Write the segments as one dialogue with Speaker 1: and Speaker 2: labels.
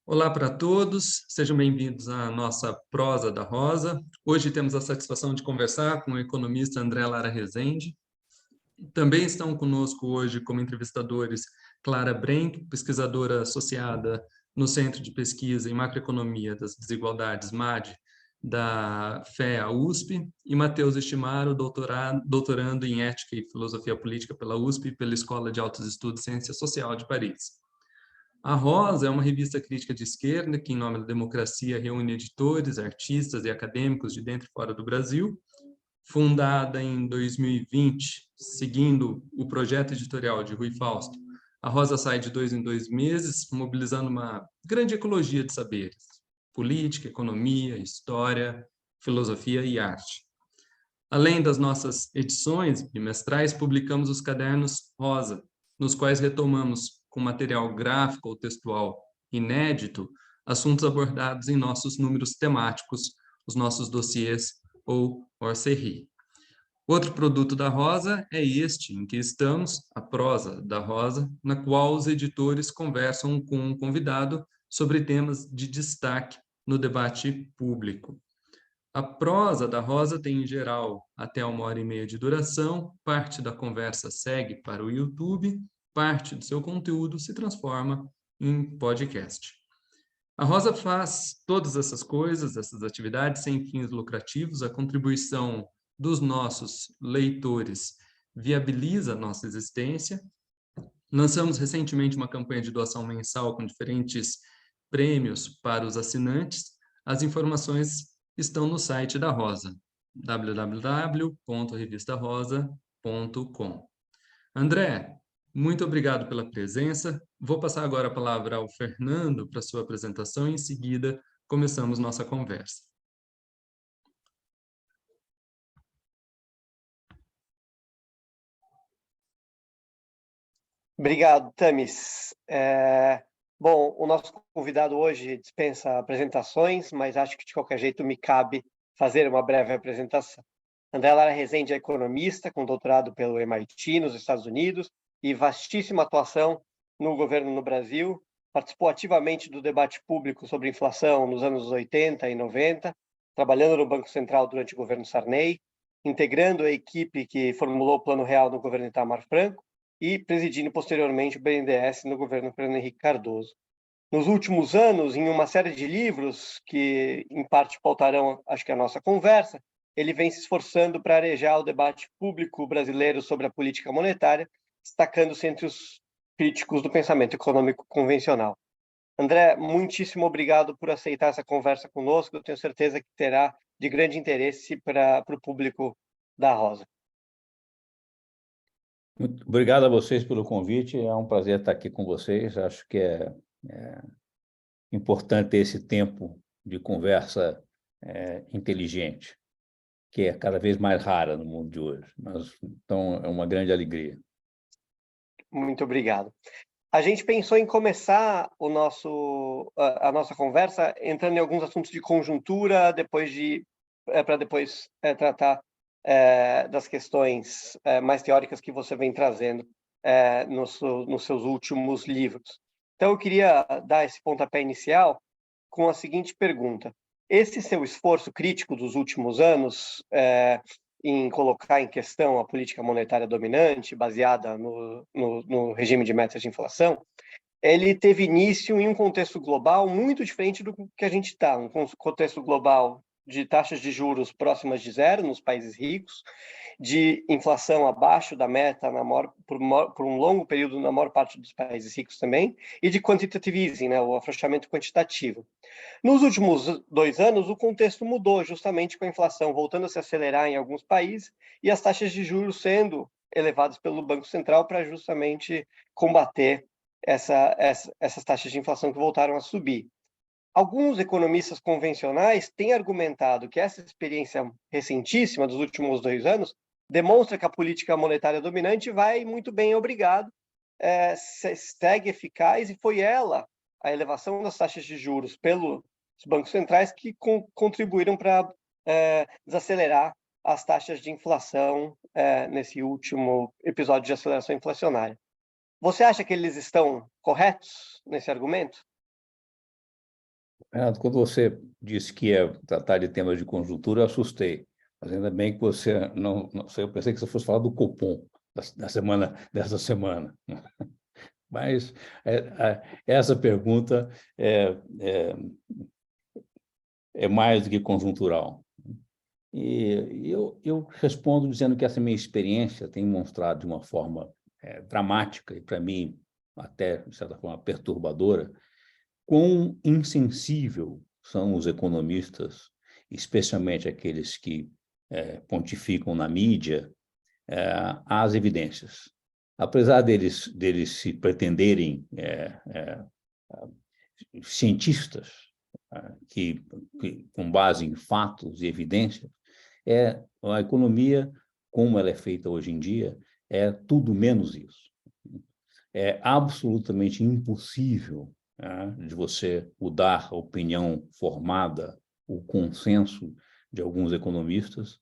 Speaker 1: Olá para todos, sejam bem-vindos à nossa Prosa da Rosa. Hoje temos a satisfação de conversar com o economista André Lara Rezende. Também estão conosco hoje como entrevistadores Clara Brenck, pesquisadora associada no Centro de Pesquisa em Macroeconomia das Desigualdades, MAD, da FEA USP, e Matheus Estimaro, doutorando em Ética e Filosofia Política pela USP e pela Escola de Altos Estudos e Ciência Social de Paris. A Rosa é uma revista crítica de esquerda que, em nome da democracia, reúne editores, artistas e acadêmicos de dentro e fora do Brasil. Fundada em 2020, seguindo o projeto editorial de Rui Fausto, a Rosa sai de 2 em 2 meses, mobilizando uma grande ecologia de saberes: política, economia, história, filosofia e arte. Além das nossas edições bimestrais, publicamos os cadernos Rosa, nos quais retomamos, com material gráfico ou textual inédito, assuntos abordados em nossos números temáticos, os nossos dossiês ou hors-série. Outro produto da Rosa é este, em que estamos, a Prosa da Rosa, na qual os editores conversam com um convidado sobre temas de destaque no debate público. A prosa da Rosa tem, em geral, até 1h30 de duração, parte da conversa segue para o YouTube, parte do seu conteúdo se transforma em podcast. A Rosa faz todas essas coisas, essas atividades sem fins lucrativos. A contribuição dos nossos leitores viabiliza a nossa existência. Lançamos recentemente uma campanha de doação mensal com diferentes prêmios para os assinantes. As informações estão no site da Rosa, www.revistarosa.com. André, muito obrigado pela presença. Vou passar agora a palavra ao Fernando para sua apresentação e, em seguida, começamos nossa conversa.
Speaker 2: Obrigado, Tamis. Bom, o nosso convidado hoje dispensa apresentações, mas acho que de qualquer jeito me cabe fazer uma breve apresentação. André Lara Rezende é economista, com doutorado pelo MIT, nos Estados Unidos, e vastíssima atuação no governo no Brasil. Participou ativamente do debate público sobre inflação nos anos 80 e 90, trabalhando no Banco Central durante o governo Sarney, integrando a equipe que formulou o Plano Real no governo Itamar Franco, e presidindo posteriormente o BNDES no governo Fernando Henrique Cardoso. Nos últimos anos, em uma série de livros que, em parte, pautarão, acho que a nossa conversa, ele vem se esforçando para arejar o debate público brasileiro sobre a política monetária, destacando-se entre os críticos do pensamento econômico convencional. André, muitíssimo obrigado por aceitar essa conversa conosco. Eu tenho certeza que terá de grande interesse para o público da Rosa.
Speaker 3: Muito obrigado a vocês pelo convite, é um prazer estar aqui com vocês. Acho que é importante ter esse tempo de conversa inteligente, que é cada vez mais rara no mundo de hoje, mas então é uma grande alegria.
Speaker 2: Muito obrigado. A gente pensou em começar a nossa conversa entrando em alguns assuntos de conjuntura, para depois tratar das questões mais teóricas que você vem trazendo nos seus últimos livros. Então, eu queria dar esse pontapé inicial com a seguinte pergunta. Esse seu esforço crítico dos últimos anos em colocar em questão a política monetária dominante, baseada no regime de metas de inflação, ele teve início em um contexto global muito diferente do que a gente está, um contexto global de taxas de juros próximas de zero nos países ricos, de inflação abaixo da meta por um longo período na maior parte dos países ricos também, e de quantitative easing, o afrouxamento quantitativo. Nos últimos 2 anos, o contexto mudou justamente com a inflação voltando a se acelerar em alguns países e as taxas de juros sendo elevadas pelo Banco Central para justamente combater essas taxas de inflação que voltaram a subir. Alguns economistas convencionais têm argumentado que essa experiência recentíssima dos últimos 2 anos demonstra que a política monetária dominante vai muito bem, obrigado, segue eficaz, e foi ela, a elevação das taxas de juros pelos bancos centrais, que contribuíram para desacelerar as taxas de inflação nesse último episódio de aceleração inflacionária. Você acha que eles estão corretos nesse argumento?
Speaker 3: Renato, quando você disse que ia tratar de temas de conjuntura, eu assustei. Mas ainda bem que você não sei, eu pensei que você fosse falar do Copom dessa semana. Mas essa pergunta é mais do que conjuntural. E eu respondo dizendo que essa minha experiência tem mostrado de uma forma dramática e, para mim, até, de certa forma, perturbadora, quão insensível são os economistas, especialmente aqueles que pontificam na mídia, às evidências. Apesar deles se pretenderem cientistas, que, com base em fatos e evidências, a economia, como ela é feita hoje em dia, é tudo menos isso. É absolutamente impossível de você mudar a opinião formada, o consenso de alguns economistas,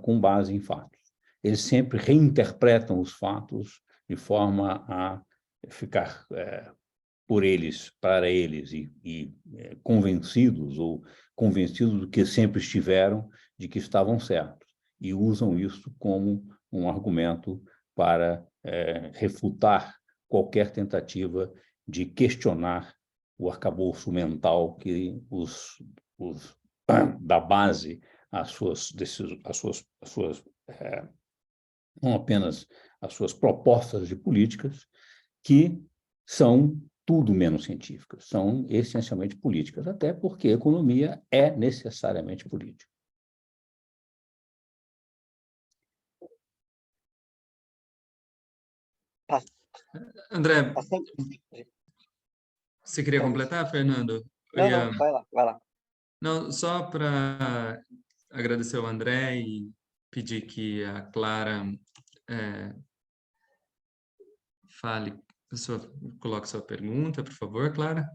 Speaker 3: com base em fatos. Eles sempre reinterpretam os fatos de forma a ficar por eles, para eles, e convencidos do que sempre estiveram, de que estavam certos, e usam isso como um argumento para refutar qualquer tentativa de questionar o arcabouço mental que dá base às suas não apenas às suas propostas de políticas, que são tudo menos científicas, são essencialmente políticas, até porque a economia é necessariamente política.
Speaker 1: André, você queria completar, Fernando?
Speaker 2: Não, vai lá.
Speaker 1: Não, só para agradecer ao André e pedir que a Clara coloque sua pergunta, por favor, Clara.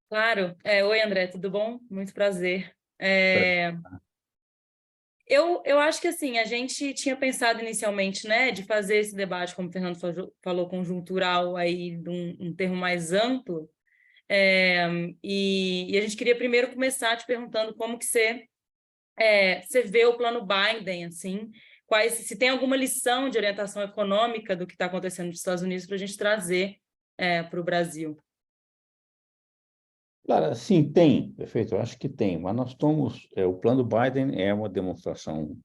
Speaker 4: Claro. Oi, André, tudo bom? Muito prazer. Eu acho que assim, a gente tinha pensado inicialmente, né, de fazer esse debate, como o Fernando falou, conjuntural, aí, de um termo mais amplo, e a gente queria primeiro começar te perguntando como que você vê o plano Biden, assim, se tem alguma lição de orientação econômica do que está acontecendo nos Estados Unidos para a gente trazer para o Brasil.
Speaker 3: Claro, sim, tem, perfeito, eu acho que tem, mas nós estamos, o plano Biden é uma demonstração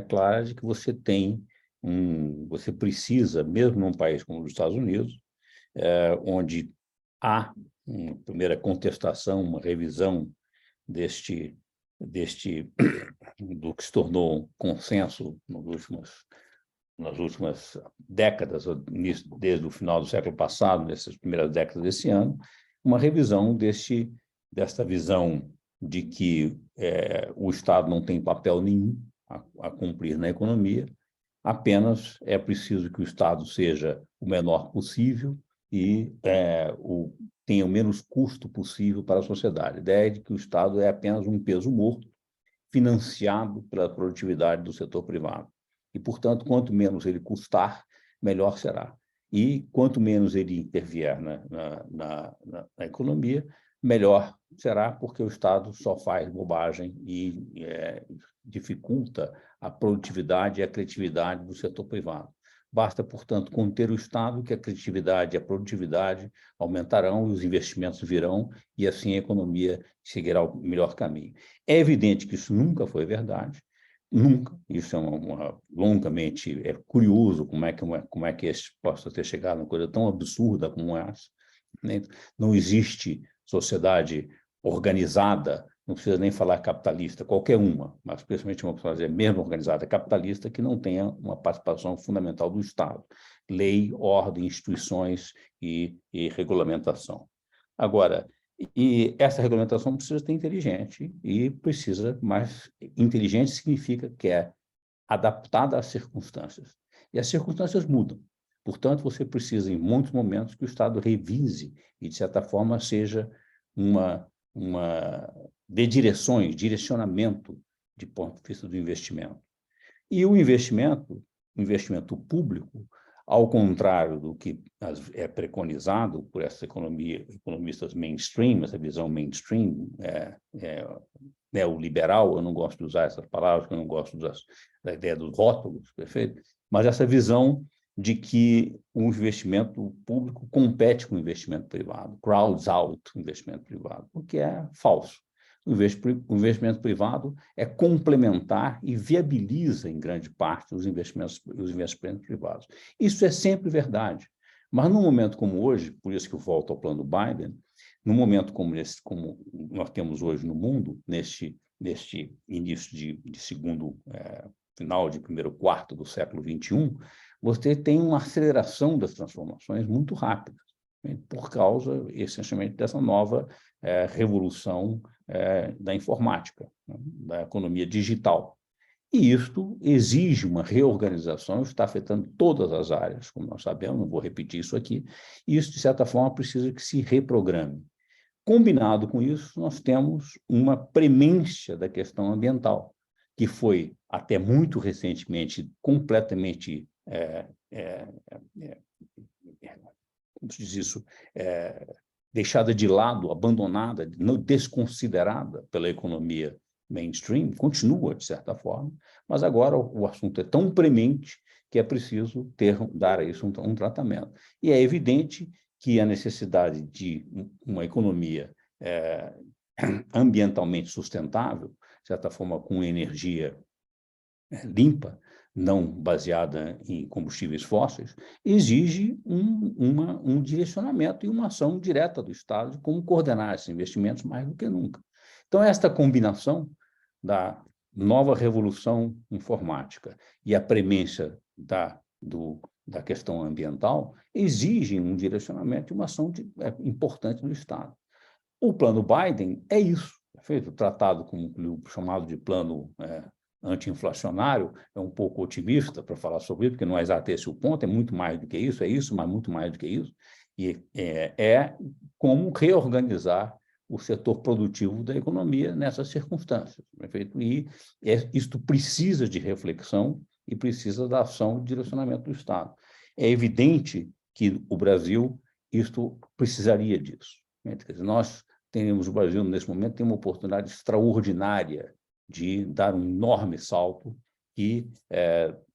Speaker 3: clara de que você precisa, mesmo num país como os Estados Unidos, onde há uma primeira contestação, uma revisão do que se tornou consenso nas últimas décadas, desde o final do século passado, nessas primeiras décadas desse ano, uma revisão desta visão de que o Estado não tem papel nenhum a cumprir na economia, apenas é preciso que o Estado seja o menor possível e tenha o menos custo possível para a sociedade. A ideia é de que o Estado é apenas um peso morto, financiado pela produtividade do setor privado. E, portanto, quanto menos ele custar, melhor será. E quanto menos ele intervier na economia, melhor será, porque o Estado só faz bobagem e dificulta a produtividade e a criatividade do setor privado. Basta, portanto, conter o Estado, que a criatividade e a produtividade aumentarão e os investimentos virão, e assim a economia seguirá o melhor caminho. É evidente que isso nunca foi verdade, nunca. Isso longamente curioso como é que esse possa ter chegado a uma coisa tão absurda como essa. Né? Não existe sociedade organizada, não precisa nem falar capitalista, qualquer uma, mas principalmente uma sociedade mesmo organizada capitalista, que não tenha uma participação fundamental do Estado. Lei, ordem, instituições e regulamentação. Agora, e essa regulamentação precisa ser inteligente, e precisa, mas inteligente significa que é adaptada às circunstâncias. E as circunstâncias mudam. Portanto, você precisa, em muitos momentos, que o Estado revise e, de certa forma, seja dê direções, direcionamento de ponto de vista do investimento. E o investimento público, Ao contrário do que é preconizado por essa economistas mainstream, essa visão mainstream neoliberal, eu não gosto de usar essas palavras, eu não gosto da ideia dos rótulos, perfeito? Mas essa visão de que o investimento público compete com o investimento privado, crowds out o investimento privado, o que é falso. O investimento privado é complementar e viabiliza, em grande parte, os investimentos privados. Isso é sempre verdade. Mas, num momento como hoje, por isso que eu volto ao plano Biden, num momento como esse, como nós temos hoje no mundo, neste início de segundo, final de primeiro quarto do século XXI, você tem uma aceleração das transformações muito rápida, né, por causa, essencialmente, dessa nova revolução da informática, né, da economia digital. E isto exige uma reorganização, está afetando todas as áreas, como nós sabemos, não vou repetir isso aqui, e isso, de certa forma, precisa que se reprograme. Combinado com isso, nós temos uma premência da questão ambiental, que foi, até muito recentemente, completamente, como se diz isso, deixada de lado, abandonada, desconsiderada pela economia mainstream, continua, de certa forma, mas agora o assunto é tão premente que é preciso dar a isso um tratamento. E é evidente que a necessidade de uma economia ambientalmente sustentável, de certa forma com energia limpa, não baseada em combustíveis fósseis, exige um direcionamento e uma ação direta do Estado de como coordenar esses investimentos mais do que nunca. Então, esta combinação da nova revolução informática e a premência da questão ambiental exige um direcionamento e uma ação importante do Estado. O plano Biden é isso, feito tratado como chamado de plano anti-inflacionário, é um pouco otimista para falar sobre isso, porque não é exato esse o ponto, é muito mais do que isso, é isso, mas muito mais do que isso, e é como reorganizar o setor produtivo da economia nessas circunstâncias, perfeito? E isto precisa de reflexão e precisa da ação e direcionamento do Estado. É evidente que o Brasil, isto precisaria disso. Quer dizer, o Brasil, nesse momento, tem uma oportunidade extraordinária de dar um enorme salto que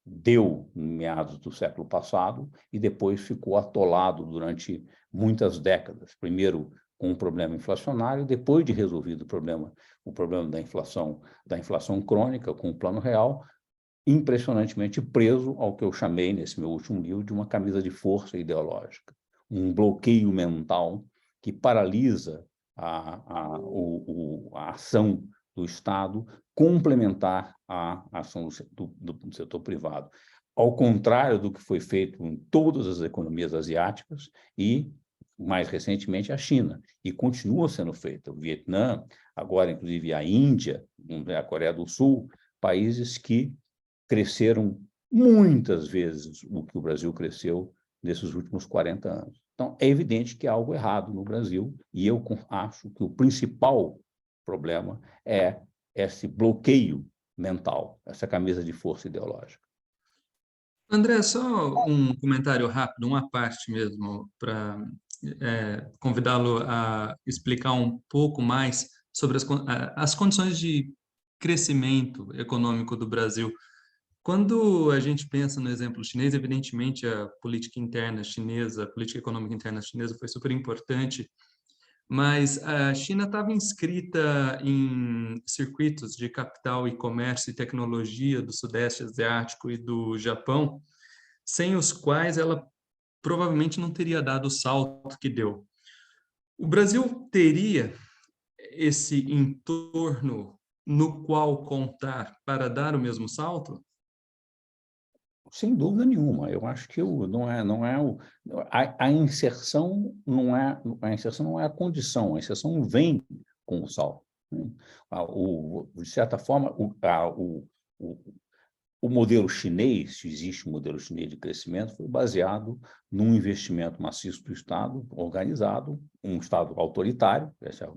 Speaker 3: deu em meados do século passado e depois ficou atolado durante muitas décadas. Primeiro, com um problema inflacionário, depois de resolvido o problema da inflação crônica com o Plano Real, impressionantemente preso ao que eu chamei, nesse meu último livro, de uma camisa de força ideológica, um bloqueio mental que paralisa a ação do Estado complementar à ação do setor privado. Ao contrário do que foi feito em todas as economias asiáticas e, mais recentemente, a China, e continua sendo feito. O Vietnã, agora, inclusive, a Índia, a Coreia do Sul, países que cresceram muitas vezes o que o Brasil cresceu nesses últimos 40 anos. Então, é evidente que há algo errado no Brasil, e eu acho que o principal problema é esse bloqueio mental, essa camisa de força ideológica.
Speaker 1: André, só um comentário rápido, uma parte mesmo, para convidá-lo a explicar um pouco mais sobre as condições de crescimento econômico do Brasil. Quando a gente pensa no exemplo chinês, evidentemente a política interna chinesa, a política econômica interna chinesa foi super importante, mas a China estava inscrita em circuitos de capital e comércio e tecnologia do Sudeste Asiático e do Japão, sem os quais ela provavelmente não teria dado o salto que deu. O Brasil teria esse entorno no qual contar para dar o mesmo salto?
Speaker 3: Sem dúvida nenhuma. Eu acho que a inserção não é a condição, a inserção vem com o salto, né? De certa forma, o modelo chinês, se existe um modelo chinês de crescimento, foi baseado num investimento maciço do Estado, organizado, um Estado autoritário, essa é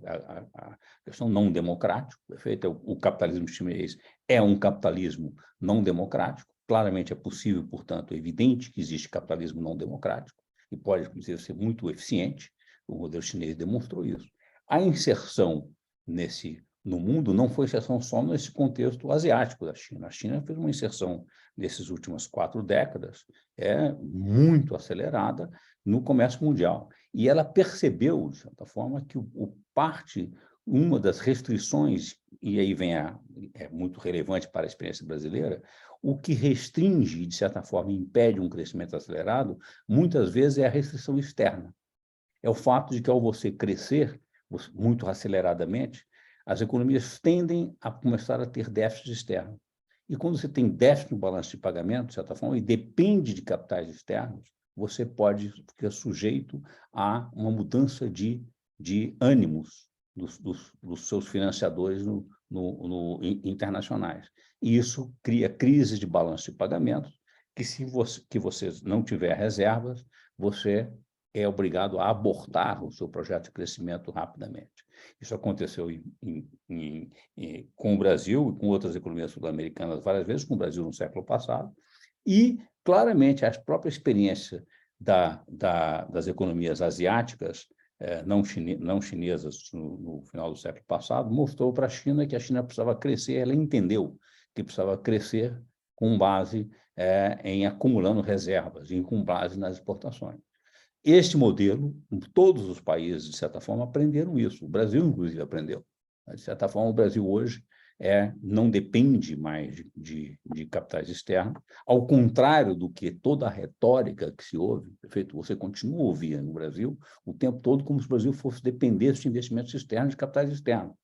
Speaker 3: a questão não democrática, perfeito? O capitalismo chinês é um capitalismo não democrático, claramente é possível, portanto, é evidente que existe capitalismo não democrático, e pode, inclusive, ser muito eficiente. O modelo chinês demonstrou isso. A inserção no mundo não foi inserção só nesse contexto asiático da China. A China fez uma inserção nesses últimas 4 décadas muito acelerada no comércio mundial. E ela percebeu, de certa forma, que uma das restrições, e aí é muito relevante para a experiência brasileira, o que restringe, de certa forma, impede um crescimento acelerado, muitas vezes é a restrição externa. É o fato de que, ao você crescer muito aceleradamente, as economias tendem a começar a ter déficit externo. E quando você tem déficit no balanço de pagamento, de certa forma, e depende de capitais externos, você pode ficar sujeito a uma mudança de ânimos dos seus financiadores internacionais. E isso cria crises de balanço de pagamentos, que você não tiver reservas, você é obrigado a abortar o seu projeto de crescimento rapidamente. Isso aconteceu com o Brasil e com outras economias sul-americanas várias vezes, com o Brasil no século passado, e, claramente, a própria experiência das economias asiáticas, não chinesas, no final do século passado, mostrou para a China que a China precisava crescer. Ela entendeu que precisava crescer com base em acumulando reservas e com base nas exportações. Este modelo, todos os países, de certa forma, aprenderam isso. O Brasil, inclusive, aprendeu. De certa forma, o Brasil hoje não depende mais de capitais externos, ao contrário do que toda a retórica que se ouve, perfeito? Você continua a ouvir no Brasil o tempo todo como se o Brasil fosse depender de investimentos externos, de capitais externos.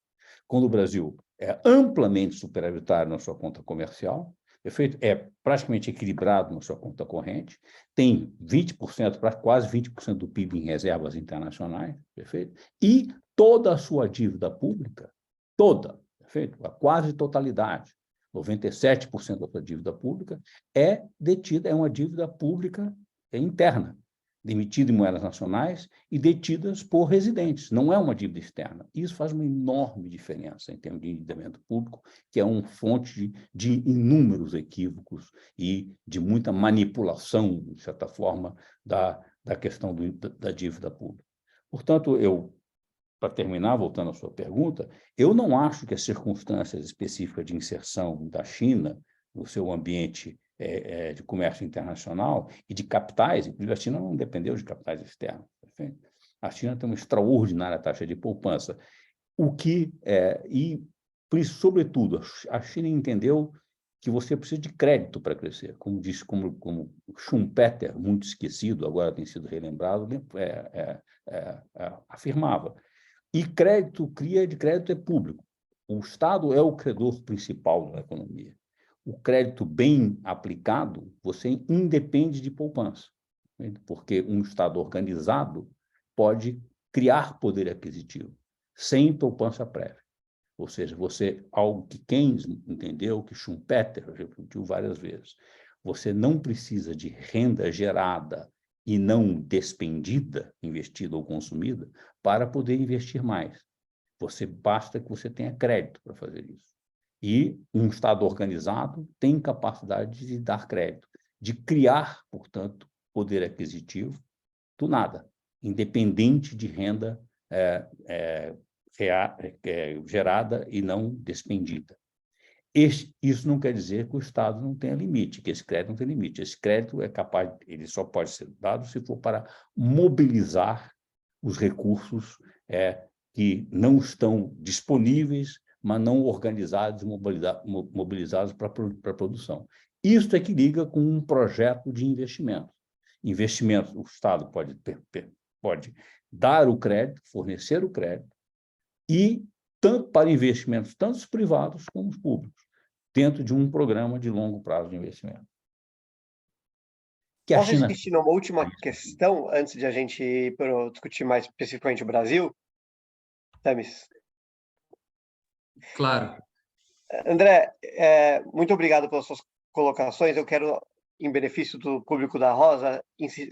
Speaker 3: Quando o Brasil é amplamente superavitário na sua conta comercial, perfeito? É praticamente equilibrado na sua conta corrente, tem 20%, para quase 20% do PIB em reservas internacionais, perfeito? E toda a sua dívida pública, perfeito? A quase totalidade, 97% da sua dívida pública é uma dívida pública interna, emitida em moedas nacionais e detidas por residentes, não é uma dívida externa. Isso faz uma enorme diferença em termos de endividamento público, que é uma fonte de inúmeros equívocos e de muita manipulação, de certa forma, da questão da dívida pública. Portanto, para terminar, voltando à sua pergunta, eu não acho que as circunstâncias específicas de inserção da China no seu ambiente de comércio internacional e de capitais, inclusive a China não dependeu de capitais externos. Perfeito? A China tem uma extraordinária taxa de poupança, sobretudo, a China entendeu que você precisa de crédito para crescer, como Schumpeter, muito esquecido, agora tem sido relembrado, afirmava. E crédito é público. O Estado é o credor principal da economia. O crédito bem aplicado, você independe de poupança, porque um Estado organizado pode criar poder aquisitivo sem poupança prévia. Ou seja, algo que Keynes entendeu, que Schumpeter repetiu várias vezes, você não precisa de renda gerada e não despendida, investida ou consumida, para poder investir mais. Basta que você tenha crédito para fazer isso. E um Estado organizado tem capacidade de dar crédito, de criar, portanto, poder aquisitivo do nada, independente de renda gerada e não despendida. Isso não quer dizer que o Estado não tenha limite, que esse crédito não tem limite. Esse crédito ele só pode ser dado se for para mobilizar os recursos que não estão disponíveis, mas não organizados e mobilizados para a produção. Isso é que liga com um projeto de investimento. Investimentos, o Estado pode dar o crédito, fornecer o crédito, e tanto para investimentos, tanto os privados como os públicos, dentro de um programa de longo prazo de investimento.
Speaker 2: Posso insistir numa última questão, antes de a gente discutir mais especificamente o Brasil? Temis?
Speaker 1: Claro.
Speaker 2: André, muito obrigado pelas suas colocações. Eu quero, em benefício do público da Rosa,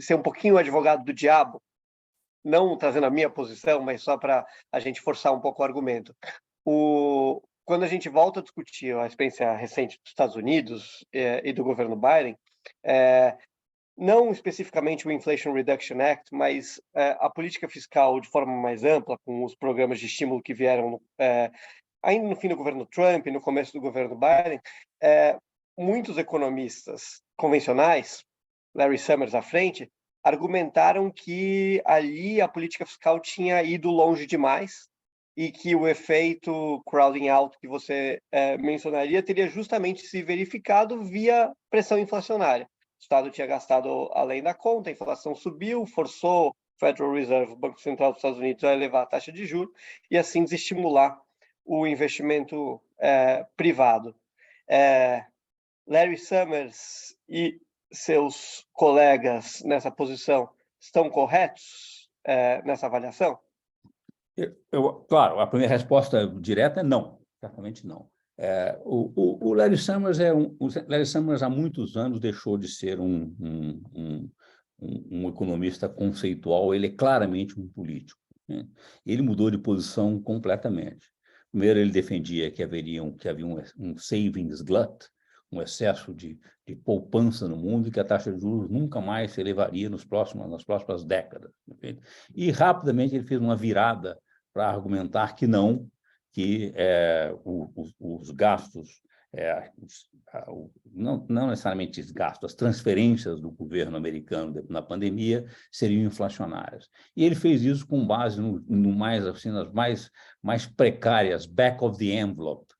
Speaker 2: ser um pouquinho advogado do diabo, não trazendo a minha posição, mas só para a gente forçar um pouco o argumento. quando a gente volta a discutir a experiência recente dos Estados Unidos e do governo Biden, não especificamente o Inflation Reduction Act, mas a política fiscal de forma mais ampla, com os programas de estímulo que vieram ainda no fim do governo Trump e no começo do governo Biden, muitos economistas convencionais, Larry Summers à frente, argumentaram que ali a política fiscal tinha ido longe demais e que o efeito crowding out que você mencionaria teria justamente se verificado via pressão inflacionária. O Estado tinha gastado além da conta, a inflação subiu, forçou o Federal Reserve, o Banco Central dos Estados Unidos, a elevar a taxa de juros e assim desestimular o investimento privado. Larry Summers e seus colegas nessa posição estão corretos nessa avaliação?
Speaker 3: Claro, a primeira resposta direta é não, certamente não. O Larry Summers Larry Summers há muitos anos deixou de ser um economista conceitual, ele é claramente um político, né? Ele mudou de posição completamente. Primeiro, ele defendia que havia um savings glut, um excesso de poupança no mundo e que a taxa de juros nunca mais se elevaria nas próximas décadas. E, rapidamente, ele fez uma virada para argumentar que não, que os gastos, não necessariamente os gastos, as transferências do governo americano na pandemia seriam inflacionárias. E ele fez isso com base assim, nas mais precárias, back of the envelope,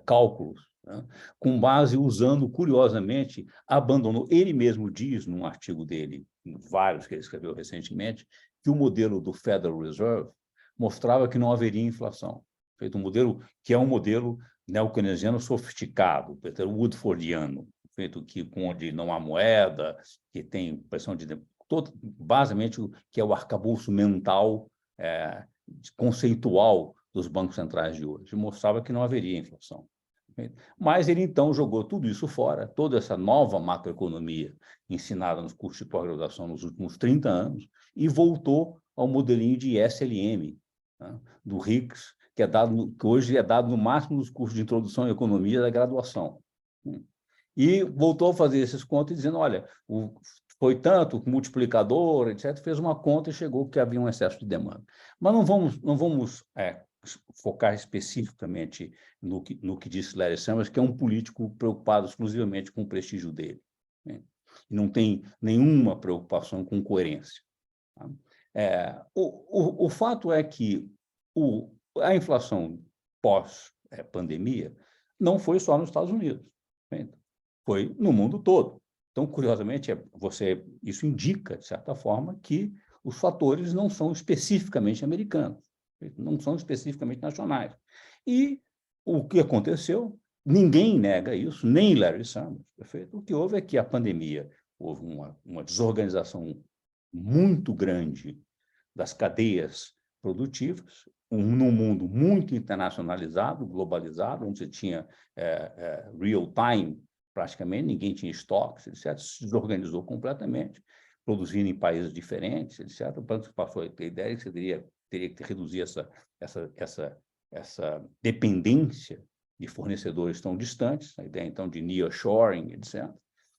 Speaker 3: cálculos, né? Com base usando, curiosamente, ele mesmo diz num artigo dele, vários que ele escreveu recentemente, que o modelo do Federal Reserve mostrava que não haveria inflação. Feito um modelo que é um modelo neo-keynesiano sofisticado, woodfordiano, feito onde não há moeda, que tem pressão basicamente que é o arcabouço mental conceitual dos bancos centrais de hoje, mostrava que não haveria inflação. Mas ele, então, jogou tudo isso fora, toda essa nova macroeconomia ensinada nos cursos de pós-graduação nos últimos 30 anos, e voltou ao modelinho de SLM, né, do Hicks, que hoje é dado no máximo nos cursos de introdução à economia da graduação. E voltou a fazer esses contos dizendo, olha, foi tanto, multiplicador, etc., fez uma conta e chegou que havia um excesso de demanda. Mas não vamos focar especificamente no que disse Larry Summers, que é um político preocupado exclusivamente com o prestígio dele, né? E não tem nenhuma preocupação com coerência. Tá? O fato é que a inflação pós-pandemia não foi só nos Estados Unidos, né? Foi no mundo todo. Então, curiosamente, isso indica, de certa forma, que os fatores não são especificamente americanos, não são especificamente nacionais. E o que aconteceu, ninguém nega isso, nem Larry Summers, perfeito? O que houve é que a pandemia, houve uma desorganização muito grande das cadeias produtivas, num mundo muito internacionalizado, globalizado, onde você tinha real-time, praticamente, ninguém tinha estoques, etc., se desorganizou completamente, produzindo em países diferentes, etc. O banco passou a ter a ideia que você teria que reduzir essa dependência de fornecedores tão distantes, a ideia, então, de nearshoring, etc.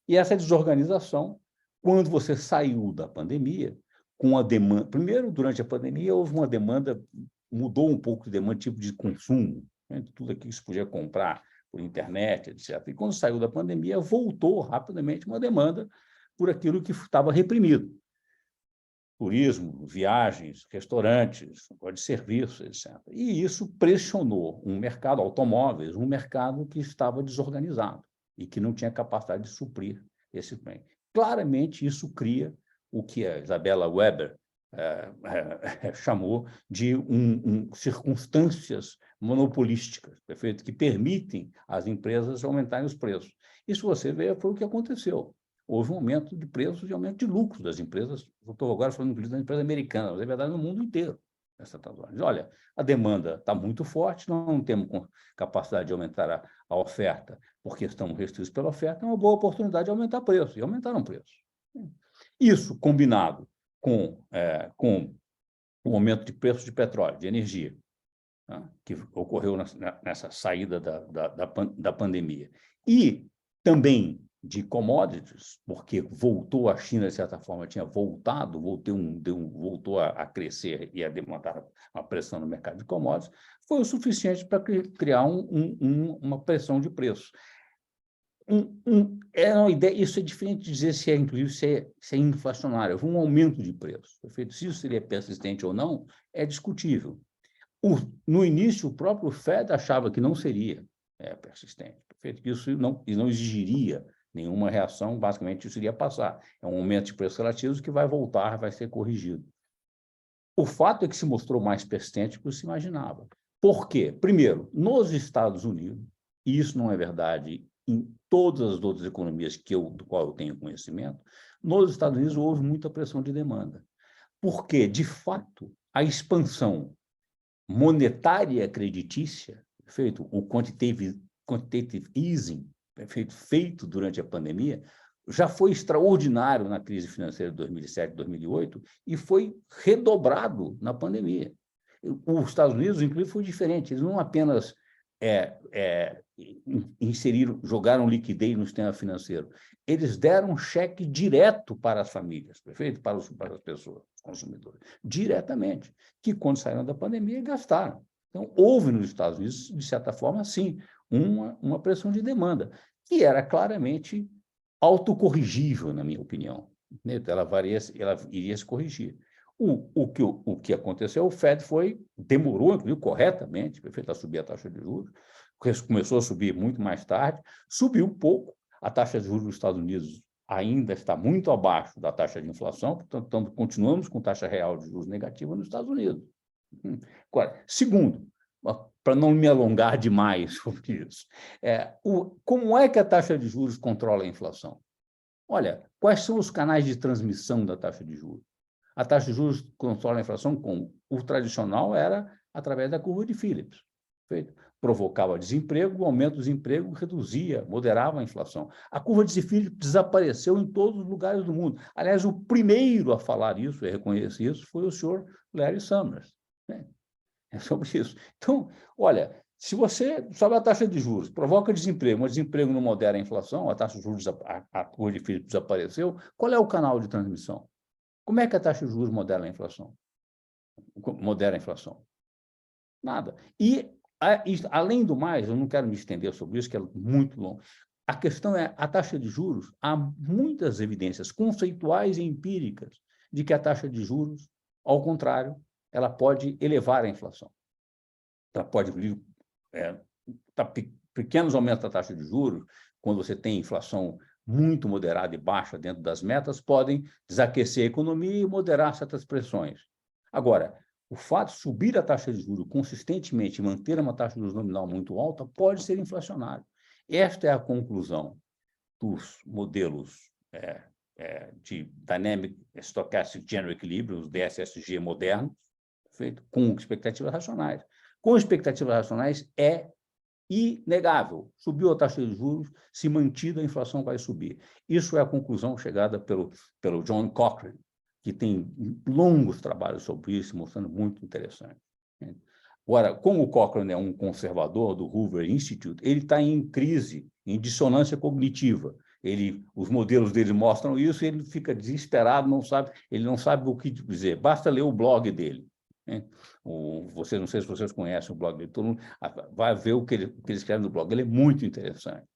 Speaker 3: E essa desorganização, quando você saiu da pandemia, com a demanda... Primeiro, durante a pandemia, houve uma demanda, mudou um pouco de demanda, tipo de consumo, né? Tudo aquilo que se podia comprar por internet, etc. E quando saiu da pandemia, voltou rapidamente uma demanda por aquilo que estava reprimido. Turismo, viagens, restaurantes, de serviços, etc. E isso pressionou um mercado, automóveis, um mercado que estava desorganizado e que não tinha capacidade de suprir esse bem. Claramente, isso cria o que a Isabella Weber chamou de circunstâncias monopolísticas, perfeito? Que permitem às empresas aumentarem os preços. Isso você vê, foi o que aconteceu. Houve um aumento de preços e aumento de lucros das empresas. Eu estou agora falando das empresas americanas, mas é verdade no mundo inteiro. Olha, a demanda está muito forte, não temos capacidade de aumentar a oferta, porque estamos restritos pela oferta, é uma boa oportunidade de aumentar preços, e aumentaram preços. Isso, combinado com o aumento de preços de petróleo, de energia, tá? Que ocorreu nessa saída da pandemia. E também de commodities, porque voltou a China, de certa forma, tinha voltado, voltou a crescer e a demandar uma pressão no mercado de commodities, foi o suficiente para criar uma pressão de preços. É uma ideia, isso é diferente de dizer se é inflacionário, houve um aumento de preços. Perfeito? Se isso seria persistente ou não, é discutível. No início, o próprio Fed achava que não seria persistente, perfeito? Que isso não exigiria nenhuma reação, basicamente isso iria passar. É um aumento de preços relativos que vai voltar, vai ser corrigido. O fato é que se mostrou mais persistente do que se imaginava. Por quê? Primeiro, nos Estados Unidos, e isso não é verdade em todas as outras economias do qual eu tenho conhecimento, nos Estados Unidos houve muita pressão de demanda. Porque, de fato, a expansão monetária creditícia, o quantitative easing, feito durante a pandemia, já foi extraordinário na crise financeira de 2007, 2008 e foi redobrado na pandemia. Os Estados Unidos, inclusive, foi diferente. Eles não apenas jogaram liquidez no sistema financeiro, eles deram cheque direto para as famílias, perfeito? Para as pessoas, os consumidores, diretamente, que quando saíram da pandemia gastaram. Então, houve nos Estados Unidos, de certa forma, sim, uma pressão de demanda, que era claramente autocorrigível, na minha opinião. Ela iria se corrigir. O que aconteceu, o Fed demorou, inclusive, corretamente, perfeito, a subir a taxa de juros, começou a subir muito mais tarde, subiu um pouco, a taxa de juros dos Estados Unidos ainda está muito abaixo da taxa de inflação, portanto, continuamos com taxa real de juros negativa nos Estados Unidos. Agora, segundo, para não me alongar demais sobre isso, como é que a taxa de juros controla a inflação? Olha, quais são os canais de transmissão da taxa de juros? A taxa de juros controla a inflação como? O tradicional era através da curva de Phillips. Perfeito? Provocava desemprego, o aumento do desemprego reduzia, moderava a inflação. A curva de Phillips desapareceu em todos os lugares do mundo. Aliás, o primeiro a falar isso e reconhecer isso foi o senhor Larry Summers. É sobre isso. Então, olha, se você sobe a taxa de juros, provoca desemprego, mas desemprego não modera a inflação, a taxa de juros, a curva de Phillips desapareceu, qual é o canal de transmissão? Como é que a taxa de juros modera a inflação? Nada. E, além do mais, eu não quero me estender sobre isso, que é muito longo. A questão é, a taxa de juros, há muitas evidências conceituais e empíricas de que a taxa de juros, ao contrário, ela pode elevar a inflação. Ela pode pequenos aumentos da taxa de juros, quando você tem inflação muito moderada e baixa dentro das metas, podem desaquecer a economia e moderar certas pressões. Agora, o fato de subir a taxa de juros consistentemente e manter uma taxa de juros nominal muito alta pode ser inflacionário. Esta é a conclusão dos modelos de Dynamic Stochastic General Equilibrium, os DSSG modernos, feito com expectativas racionais. Com expectativas racionais é inegável. Subiu a taxa de juros, se mantida, a inflação vai subir. Isso é a conclusão chegada pelo John Cochrane, que tem longos trabalhos sobre isso, mostrando muito interessante. Agora, como o Cochrane é um conservador do Hoover Institute, ele está em crise, em dissonância cognitiva. Os modelos dele mostram isso e ele fica desesperado, ele não sabe o que dizer. Basta ler o blog dele. Não sei se vocês conhecem o blog dele, todo mundo vai ver o que ele escreve no blog, ele é muito interessante.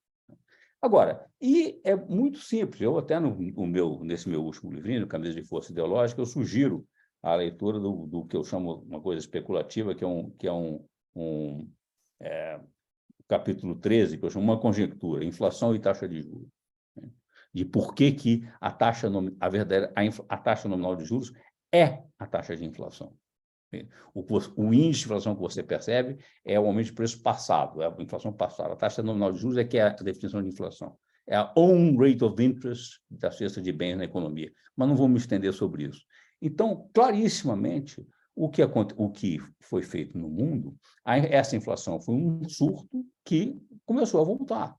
Speaker 3: Agora, e é muito simples, eu até nesse meu último livrinho, Camisa de Força Ideológica, eu sugiro a leitura do que eu chamo uma coisa especulativa, que é um capítulo 13, que eu chamo Uma Conjectura, Inflação e Taxa de Juros. De por que a taxa nominal de juros é a taxa de inflação. O índice de inflação que você percebe é o aumento de preço passado, é a inflação passada. A taxa nominal de juros é que é a definição de inflação. É a own rate of interest da cesta de bens na economia. Mas não vou me estender sobre isso. Então, clarissimamente, o que foi feito no mundo, essa inflação foi um surto que começou a voltar.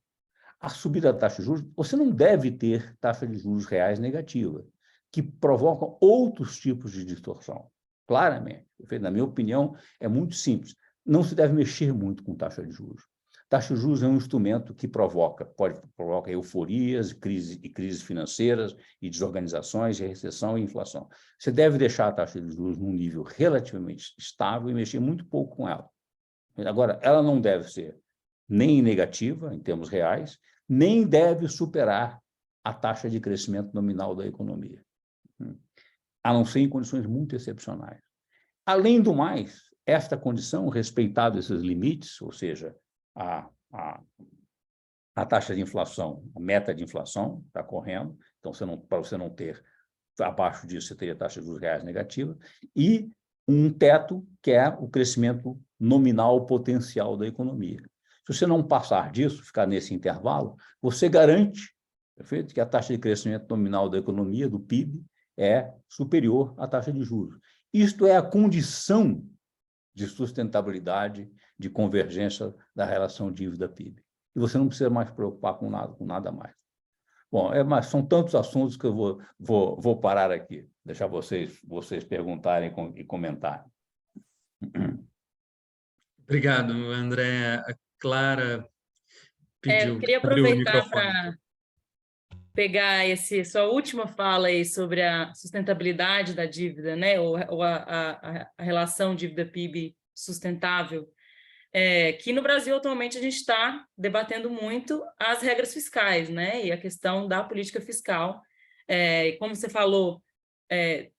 Speaker 3: A subida da taxa de juros, você não deve ter taxa de juros reais negativa, que provocam outros tipos de distorção. Claramente. Na minha opinião, é muito simples. não se deve mexer muito com taxa de juros. Taxa de juros é um instrumento que provoca euforias, crises financeiras e desorganizações, e recessão e inflação. Você deve deixar a taxa de juros num nível relativamente estável e mexer muito pouco com ela. Agora, ela não deve ser nem negativa, em termos reais, nem deve superar a taxa de crescimento nominal da economia, a não ser em condições muito excepcionais. Além do mais, esta condição, respeitado esses limites, ou seja, a taxa de inflação, a meta de inflação está correndo, então para você não ter, abaixo disso, você teria taxa de juros reais negativa, e um teto que é o crescimento nominal potencial da economia. Se você não passar disso, ficar nesse intervalo, você garante, perfeito, que a taxa de crescimento nominal da economia, do PIB, é superior à taxa de juros. Isto é a condição de sustentabilidade, de convergência da relação dívida-PIB. E você não precisa mais se preocupar com nada mais. Bom, mas são tantos assuntos que eu vou parar aqui, deixar vocês perguntarem e comentarem.
Speaker 1: Obrigado, André. A Clara pediu.
Speaker 4: Eu queria
Speaker 1: Abriu o
Speaker 4: aproveitar
Speaker 1: microfone.
Speaker 4: para pegar sua última fala aí sobre a sustentabilidade da dívida, né? Ou a relação dívida-PIB sustentável, que no Brasil atualmente a gente está debatendo muito as regras fiscais, né? E a questão da política fiscal. Como você falou,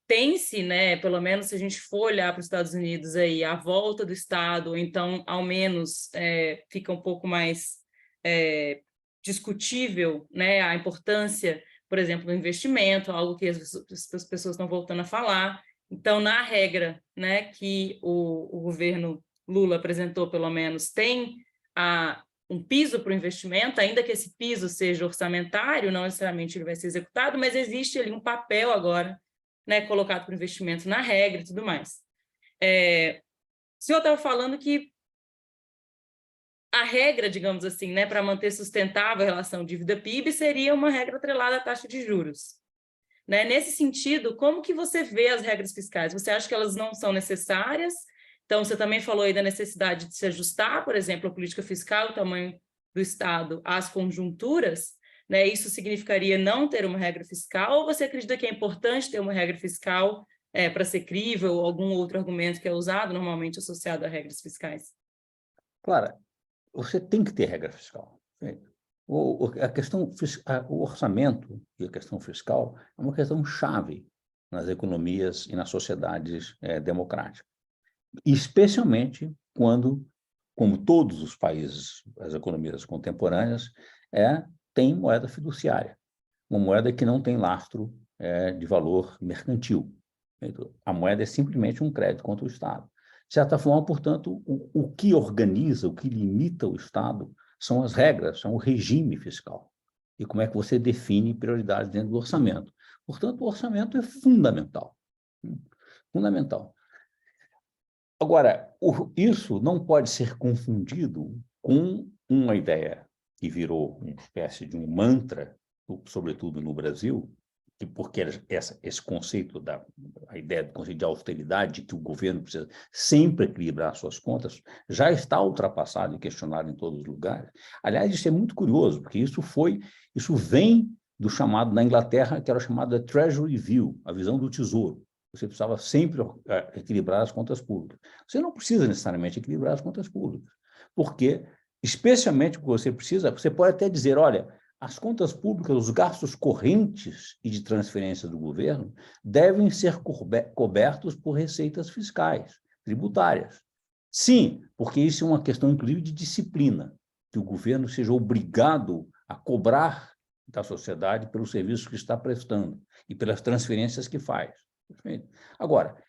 Speaker 4: tem-se, né, pelo menos se a gente for olhar para os Estados Unidos, aí, a volta do Estado, então, ao menos, fica um pouco mais discutível, né, a importância, por exemplo, do investimento, algo que as pessoas estão voltando a falar. Então, na regra, né, que o governo Lula apresentou, pelo menos, tem um piso para o investimento, ainda que esse piso seja orçamentário, não necessariamente ele vai ser executado, mas existe ali um papel agora, né, colocado para o investimento na regra e tudo mais. O senhor estava falando que a regra, digamos assim, né, para manter sustentável a relação dívida-PIB seria uma regra atrelada à taxa de juros. Né? Nesse sentido, como que você vê as regras fiscais? Você acha que elas não são necessárias? Então, você também falou aí da necessidade de se ajustar, por exemplo, a política fiscal, o tamanho do Estado, às conjunturas, né? Isso significaria não ter uma regra fiscal, ou você acredita que é importante ter uma regra fiscal para ser crível, ou algum outro argumento que é usado normalmente associado a regras fiscais?
Speaker 3: Claro, você tem que ter regra fiscal. A questão, o orçamento e a questão fiscal é uma questão chave nas economias e nas sociedades democráticas. Especialmente quando, como todos os países, as economias contemporâneas, tem moeda fiduciária, uma moeda que não tem lastro de valor mercantil. A moeda é simplesmente um crédito contra o Estado. De certa forma, portanto, o que organiza, o que limita o Estado são as regras, são o regime fiscal. E como é que você define prioridades dentro do orçamento. Portanto, o orçamento é fundamental. Fundamental. Agora, isso não pode ser confundido com uma ideia que virou uma espécie de um mantra, sobretudo no Brasil, porque esse conceito a ideia do conceito de austeridade, que o governo precisa sempre equilibrar suas contas, já está ultrapassado e questionado em todos os lugares. Aliás, isso é muito curioso, porque isso vem do chamado, na Inglaterra, que era chamado de Treasury View, a visão do tesouro. Você precisava sempre equilibrar as contas públicas. Você não precisa necessariamente equilibrar as contas públicas, porque, especialmente o que você precisa, você pode até dizer, olha, as contas públicas, os gastos correntes e de transferência do governo devem ser cobertos por receitas fiscais, tributárias. Sim, porque isso é uma questão, inclusive, de disciplina, que o governo seja obrigado a cobrar da sociedade pelos serviços que está prestando e pelas transferências que faz. Perfeito? Agora,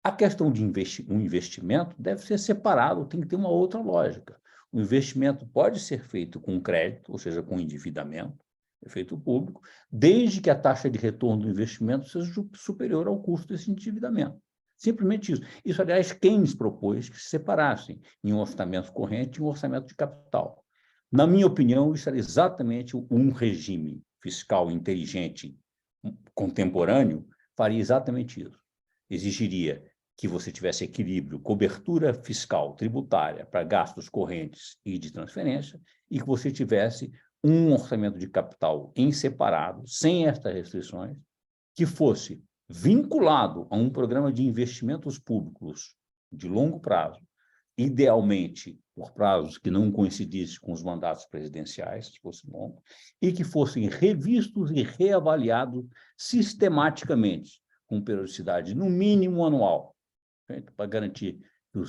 Speaker 3: a questão de um investimento deve ser separado, tem que ter uma outra lógica. O investimento pode ser feito com crédito, ou seja, com endividamento, efeito público, desde que a taxa de retorno do investimento seja superior ao custo desse endividamento. Simplesmente isso. Isso, aliás, Keynes propôs que se separassem em um orçamento corrente e um orçamento de capital. Na minha opinião, isso era exatamente um regime fiscal inteligente contemporâneo, faria exatamente isso. Exigiria que você tivesse equilíbrio, cobertura fiscal, tributária para gastos correntes e de transferência, e que você tivesse um orçamento de capital em separado, sem estas restrições, que fosse vinculado a um programa de investimentos públicos de longo prazo, idealmente por prazos que não coincidissem com os mandatos presidenciais, se fosse longo, e que fossem revistos e reavaliados sistematicamente, com periodicidade no mínimo anual, para garantir que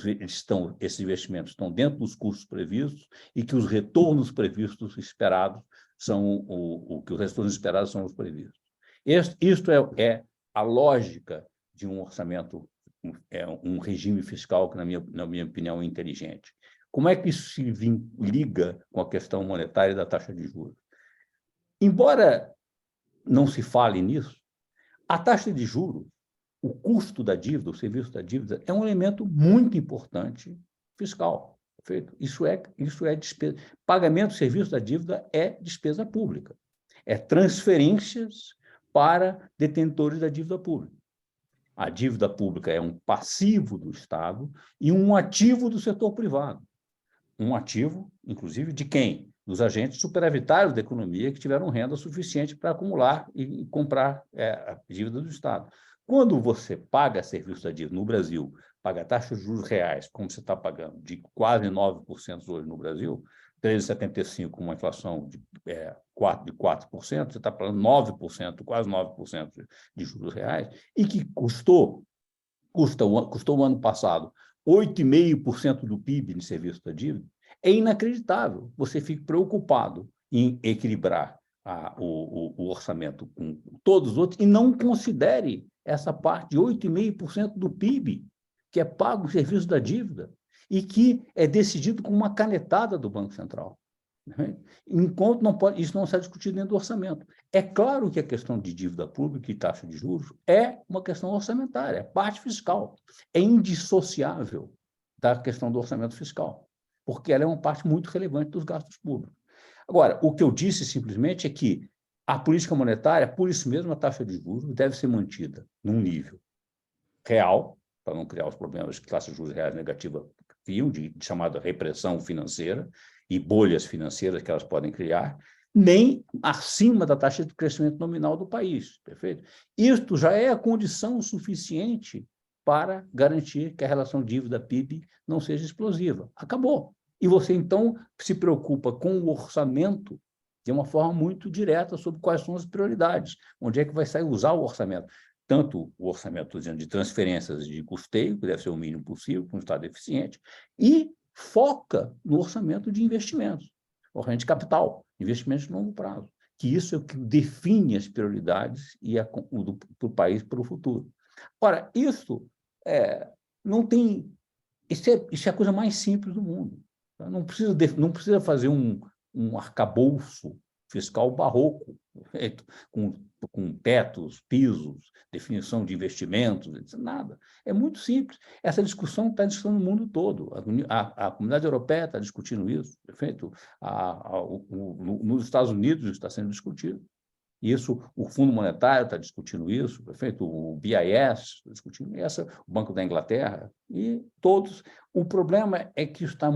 Speaker 3: esses investimentos estão dentro dos custos previstos e que os retornos previstos esperados são que os retornos esperados são os previstos. Isto é a lógica de um orçamento, um regime fiscal que, na minha opinião, é inteligente. Como é que isso se liga com a questão monetária da taxa de juros? Embora não se fale nisso, a taxa de juros, o custo da dívida, o serviço da dívida, é um elemento muito importante fiscal. Perfeito? Isso é despesa. Pagamento do serviço da dívida é despesa pública. É transferências para detentores da dívida pública. A dívida pública é um passivo do Estado e um ativo do setor privado. Um ativo, inclusive, de quem? Dos agentes superavitários da economia que tiveram renda suficiente para acumular e comprar a dívida do Estado. Quando você paga serviço da dívida no Brasil, paga taxas de juros reais, como você está pagando, de quase 9% hoje no Brasil, 13,75% com uma inflação de 4%, você está pagando 9%, quase 9% de juros reais, e que custou o ano passado 8,5% do PIB de serviço da dívida, é inacreditável. Você fica preocupado em equilibrar o orçamento com todos os outros e não considere essa parte de 8,5% do PIB, que é pago o serviço da dívida, e que é decidido com uma canetada do Banco Central. Enquanto isso não está discutido dentro do orçamento. É claro que a questão de dívida pública e taxa de juros é uma questão orçamentária, é parte fiscal. É indissociável da questão do orçamento fiscal, porque ela é uma parte muito relevante dos gastos públicos. Agora, o que eu disse simplesmente é que a política monetária, por isso mesmo, a taxa de juros deve ser mantida num nível real, para não criar os problemas que taxas de juros reais negativa criam, de chamada repressão financeira e bolhas financeiras que elas podem criar, nem acima da taxa de crescimento nominal do país, perfeito? Isto já é a condição suficiente para garantir que a relação dívida-PIB não seja explosiva. Acabou. E você, então, se preocupa com o orçamento de uma forma muito direta sobre quais são as prioridades, onde é que vai sair usar o orçamento. Tanto o orçamento de transferências e de custeio, que deve ser o mínimo possível, com um Estado eficiente, e foca no orçamento de investimentos, orçamento de capital, investimentos de longo prazo, que isso é o que define as prioridades do país para o futuro. Ora, isso não tem... Isso é a coisa mais simples do mundo. Tá? Não precisa fazer um arcabouço fiscal barroco, com tetos, pisos, definição de investimentos, nada. É muito simples. Essa discussão está discutindo no mundo todo. A comunidade europeia está discutindo isso, perfeito? Nos Estados Unidos está sendo discutido. Isso, o Fundo Monetário está discutindo isso, perfeito? O BIS está discutindo isso, o Banco da Inglaterra, e todos. O problema é que está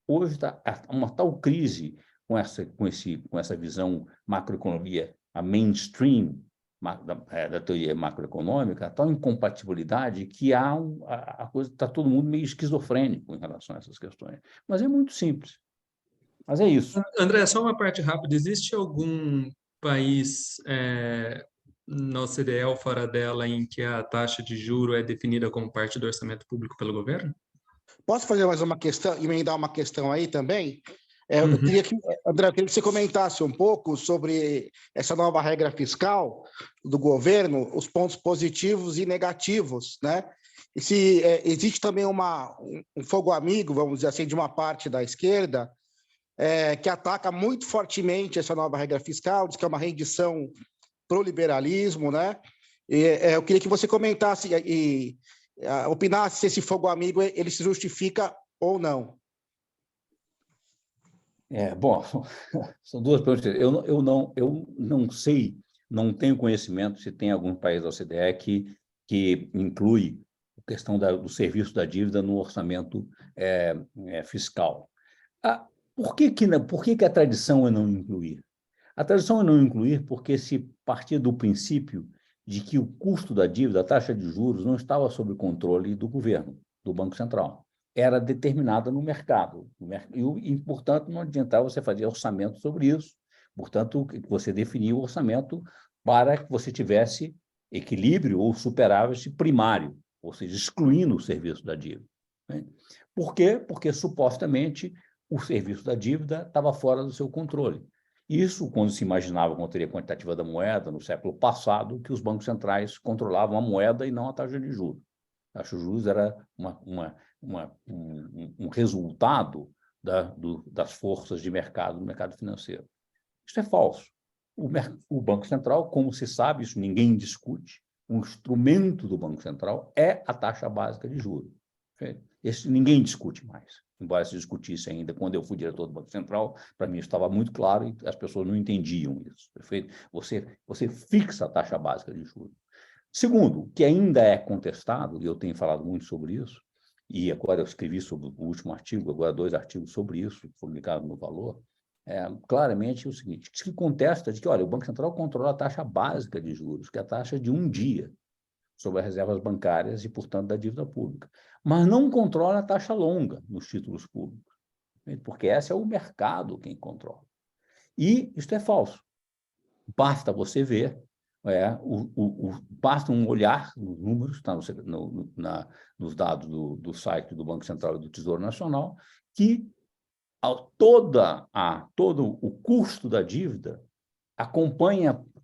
Speaker 3: hoje está uma tal crise com essa visão macroeconomia, a mainstream da teoria macroeconômica, a tal incompatibilidade que a coisa está todo mundo meio esquizofrênico em relação a essas questões. Mas é muito simples. Mas é isso.
Speaker 1: André, só uma parte rápida. Existe algum país na OCDE ou fora dela em que a taxa de juro é definida como parte do orçamento público pelo governo?
Speaker 5: Posso fazer mais uma questão, emendar uma questão aí também? Eu queria que, André, eu queria que você comentasse um pouco sobre essa nova regra fiscal do governo, os pontos positivos e negativos, né? E se existe também um fogo amigo, vamos dizer assim, de uma parte da esquerda, que ataca muito fortemente essa nova regra fiscal, diz que é uma rendição para o liberalismo, né? Eu queria que você comentasse e opinasse se esse fogo amigo ele se justifica ou não.
Speaker 3: Bom, são duas perguntas. Eu não sei, não tenho conhecimento se tem algum país da OCDE que inclui questão do serviço da dívida no orçamento fiscal. Por que a tradição é não incluir? A tradição é não incluir porque se partir do princípio de que o custo da dívida, a taxa de juros, não estava sob controle do governo, do Banco Central. Era determinada no mercado. E, portanto, não adiantava você fazer orçamento sobre isso. Portanto, você definia o orçamento para que você tivesse equilíbrio ou superávit primário, ou seja, excluindo o serviço da dívida. Né? Por quê? Porque, supostamente, o serviço da dívida estava fora do seu controle. Isso quando se imaginava com a teoria quantitativa da moeda, no século passado, que os bancos centrais controlavam a moeda e não a taxa de juros. A taxa de juros era um resultado das forças de mercado no mercado financeiro. Isso é falso. O Banco Central, como se sabe, isso ninguém discute, um instrumento do Banco Central é a taxa básica de juros. Esse ninguém discute mais. Embora se discutisse ainda quando eu fui diretor do Banco Central, para mim estava muito claro e as pessoas não entendiam isso. Perfeito? Você fixa a taxa básica de juros. Segundo, que ainda é contestado, e eu tenho falado muito sobre isso, e agora eu escrevi sobre o último artigo, agora 2 artigos sobre isso, publicados no Valor, claramente o seguinte, que contesta de que, olha, o Banco Central controla a taxa básica de juros, que é a taxa de um dia, sobre as reservas bancárias e, portanto, da dívida pública. Mas não controla a taxa longa nos títulos públicos, porque esse é o mercado quem controla. E isto é falso. Basta você ver, basta um olhar nos números, está nos dados do site do Banco Central e do Tesouro Nacional, que todo o custo da dívida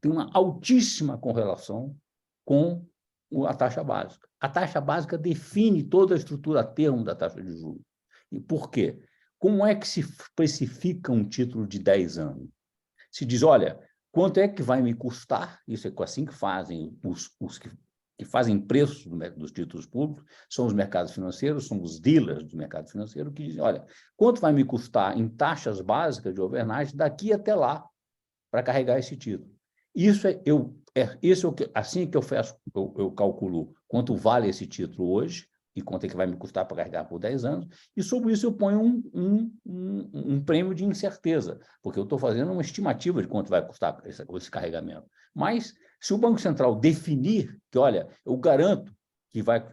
Speaker 3: tem uma altíssima correlação com a taxa básica. A taxa básica define toda a estrutura a termo da taxa de juros. E por quê? Como é que se precifica um título de 10 anos? Se diz, olha, quanto é que vai me custar? Isso é assim que fazem os que fazem preços dos títulos públicos, são os mercados financeiros, são os dealers do mercado financeiro, que dizem, olha, quanto vai me custar em taxas básicas de overnight daqui até lá para carregar esse título? Assim que eu calculo quanto vale esse título hoje e quanto é que vai me custar para carregar por 10 anos, e sobre isso eu ponho um prêmio de incerteza, porque eu estou fazendo uma estimativa de quanto vai custar esse carregamento. Mas, se o Banco Central definir que, olha, eu garanto que vai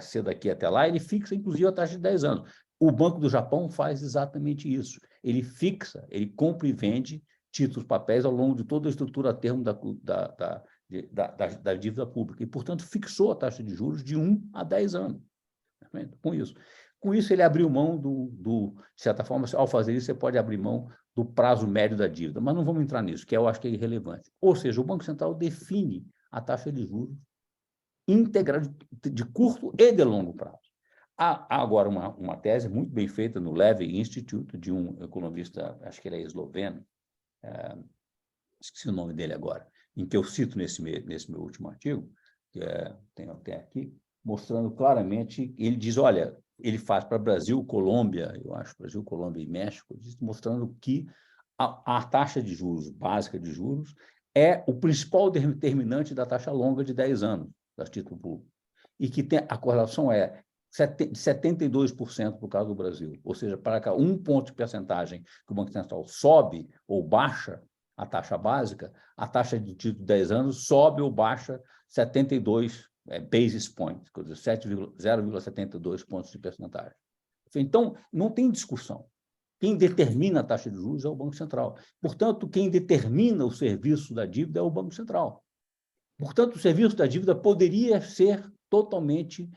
Speaker 3: ser daqui até lá, ele fixa, inclusive, a taxa de 10 anos. O Banco do Japão faz exatamente isso. Ele fixa, ele compra e vende títulos, papéis ao longo de toda a estrutura a termo da dívida pública. E, portanto, fixou a taxa de juros de 1 a 10 anos. Com isso, ele abriu mão de certa forma, ao fazer isso, você pode abrir mão do prazo médio da dívida. Mas não vamos entrar nisso, que eu acho que é irrelevante. Ou seja, o Banco Central define a taxa de juros íntegra de curto e de longo prazo. Há agora uma tese muito bem feita no Levy Institute, de um economista, acho que ele é esloveno, esqueci o nome dele agora, em que eu cito nesse meu último artigo, que tenho até aqui, mostrando claramente, ele diz, olha, ele faz para Brasil, Colômbia, eu acho, Brasil, Colômbia e México, mostrando que a taxa de juros, básica de juros, é o principal determinante da taxa longa de 10 anos, da título público, e que a correlação é 72% por causa do Brasil, ou seja, para cada 1 ponto de percentagem que o Banco Central sobe ou baixa a taxa básica, a taxa de título de 10 anos sobe ou baixa 72 basis points, quer dizer, 0,72 pontos de percentagem. Então, não tem discussão. Quem determina a taxa de juros é o Banco Central. Portanto, quem determina o serviço da dívida é o Banco Central. Portanto, o serviço da dívida poderia ser totalmente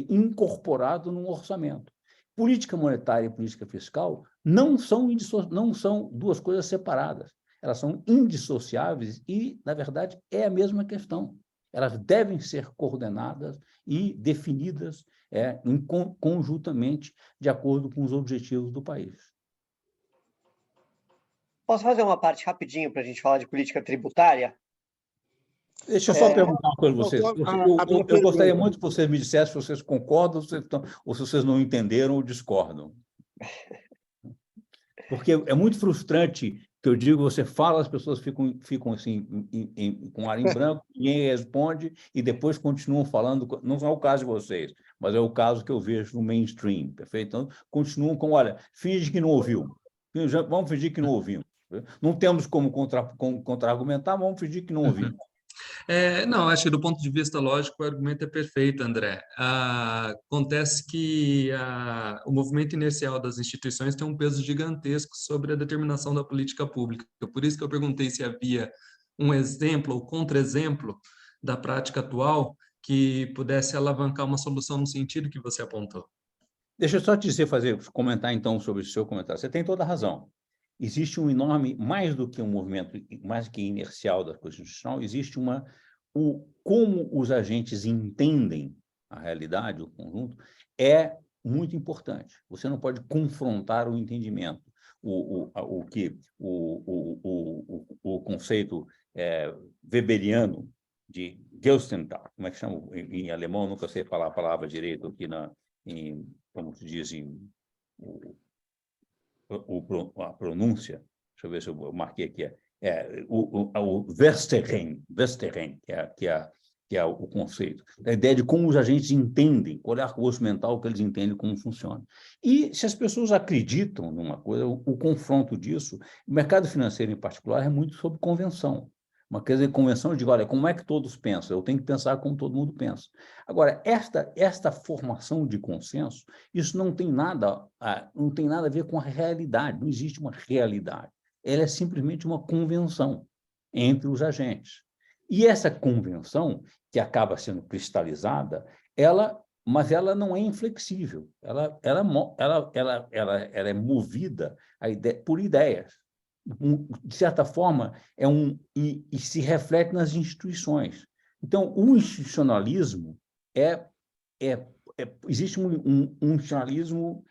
Speaker 3: incorporado num orçamento. Política monetária e política fiscal não são duas coisas separadas. Elas são indissociáveis e, na verdade, é a mesma questão. Elas devem ser coordenadas e definidas conjuntamente de acordo com os objetivos do país.
Speaker 2: Posso fazer uma parte rapidinho para a gente falar de política tributária?
Speaker 3: Deixa eu só perguntar uma coisa a vocês. Eu gostaria muito que vocês me dissessem se vocês concordam ou se vocês não entenderam ou discordam. Porque é muito frustrante que eu digo, você fala, as pessoas ficam assim, com ar em branco, ninguém responde, e depois continuam falando. Não é o caso de vocês, mas é o caso que eu vejo no mainstream, perfeito? Então, continuam com, olha, finge que não ouviu. Vamos fingir que não ouvimos. Não temos como contra-argumentar, vamos fingir que não ouvimos.
Speaker 1: Não, acho que do ponto de vista lógico o argumento é perfeito, André. Acontece que o movimento inercial das instituições tem um peso gigantesco sobre a determinação da política pública. Por isso que eu perguntei se havia um exemplo ou contra-exemplo da prática atual que pudesse alavancar uma solução no sentido que você apontou.
Speaker 3: Deixa eu só te dizer, comentar então sobre o seu comentário. Você tem toda a razão. Existe um enorme, mais do que um movimento, mais que inercial da coisa institucional, existe como os agentes entendem a realidade, o conjunto, é muito importante. Você não pode confrontar o entendimento. O conceito weberiano de Geltenthal, como é que chama em alemão? Nunca sei falar a palavra direito aqui como se diz a pronúncia, deixa eu ver se eu marquei aqui, o Verstehen, que é o conceito, a ideia de como os agentes entendem, qual é o arcabouço mental que eles entendem como funciona. E se as pessoas acreditam numa coisa, o confronto disso, o mercado financeiro em particular é muito sobre convenção. Uma coisa de convenção, eu digo, olha, como é que todos pensam? Eu tenho que pensar como todo mundo pensa. Agora, esta formação de consenso, isso não tem nada a ver com a realidade, não existe uma realidade. Ela é simplesmente uma convenção entre os agentes. E essa convenção, que acaba sendo cristalizada, mas ela não é inflexível, ela é movida por ideias. De certa forma, e se reflete nas instituições. Então, o institucionalismo existe um institucionalismo,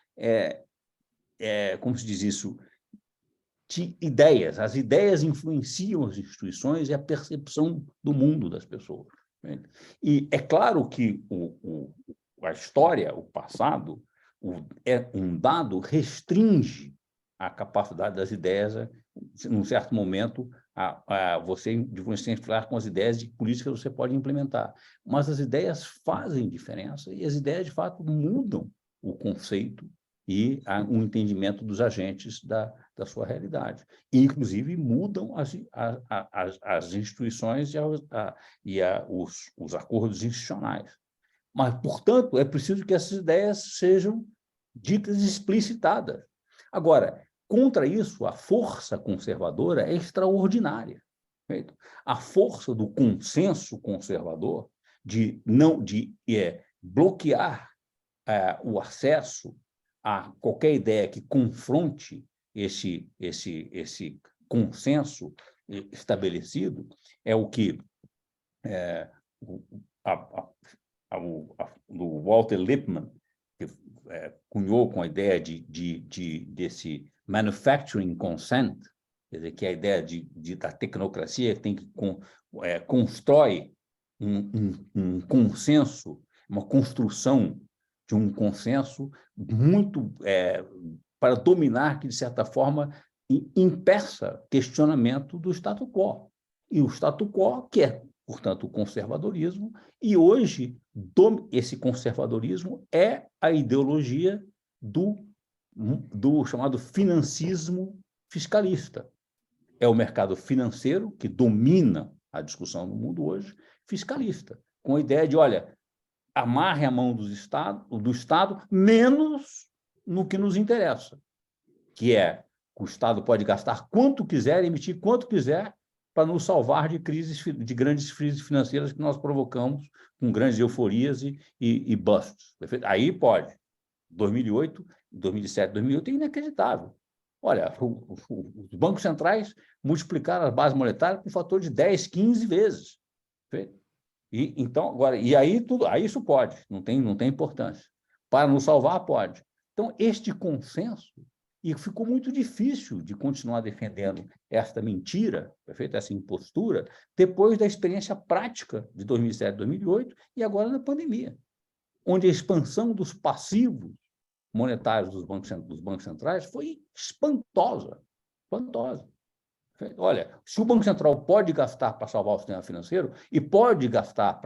Speaker 3: como se diz isso, de ideias. As ideias influenciam as instituições e a percepção do mundo das pessoas. Né? E é claro que a história, o passado, um dado restringe a capacidade das ideias, num certo momento, de você inflar com as ideias de política que você pode implementar. Mas as ideias fazem diferença e as ideias, de fato, mudam o conceito e o entendimento dos agentes da sua realidade. E, inclusive, mudam as instituições e os acordos institucionais. Mas, portanto, é preciso que essas ideias sejam ditas e explicitadas. Agora, contra isso, a força conservadora é extraordinária. Certo? A força do consenso conservador de bloquear o acesso a qualquer ideia que confronte esse consenso estabelecido é o que o Walter Lippmann, que cunhou com a ideia desse manufacturing consent, quer dizer, que é a ideia da tecnocracia que tem que constrói um consenso, uma construção de um consenso muito para dominar, que, de certa forma, impeça questionamento do status quo. E o status quo, que é, portanto, o conservadorismo, e hoje esse conservadorismo é a ideologia do chamado financismo fiscalista. É o mercado financeiro que domina a discussão no mundo hoje, fiscalista, com a ideia de, olha, amarre a mão do Estado menos no que nos interessa, que é que o Estado pode gastar quanto quiser, emitir quanto quiser, para nos salvar de grandes crises financeiras que nós provocamos com grandes euforias e bustos. Perfeito? Aí pode. 2008, 2007, 2008 é inacreditável. Olha, os bancos centrais multiplicaram a base monetária por um fator de 10, 15 vezes. Perfeito? Então, agora, aí isso pode, não tem importância. Para nos salvar, pode. Então, este consenso, e ficou muito difícil de continuar defendendo esta mentira, perfeito? Essa impostura, depois da experiência prática de 2007, 2008 e agora na pandemia, onde a expansão dos passivos monetários dos bancos centrais foi espantosa, espantosa. Olha, se o Banco Central pode gastar para salvar o sistema financeiro e pode gastar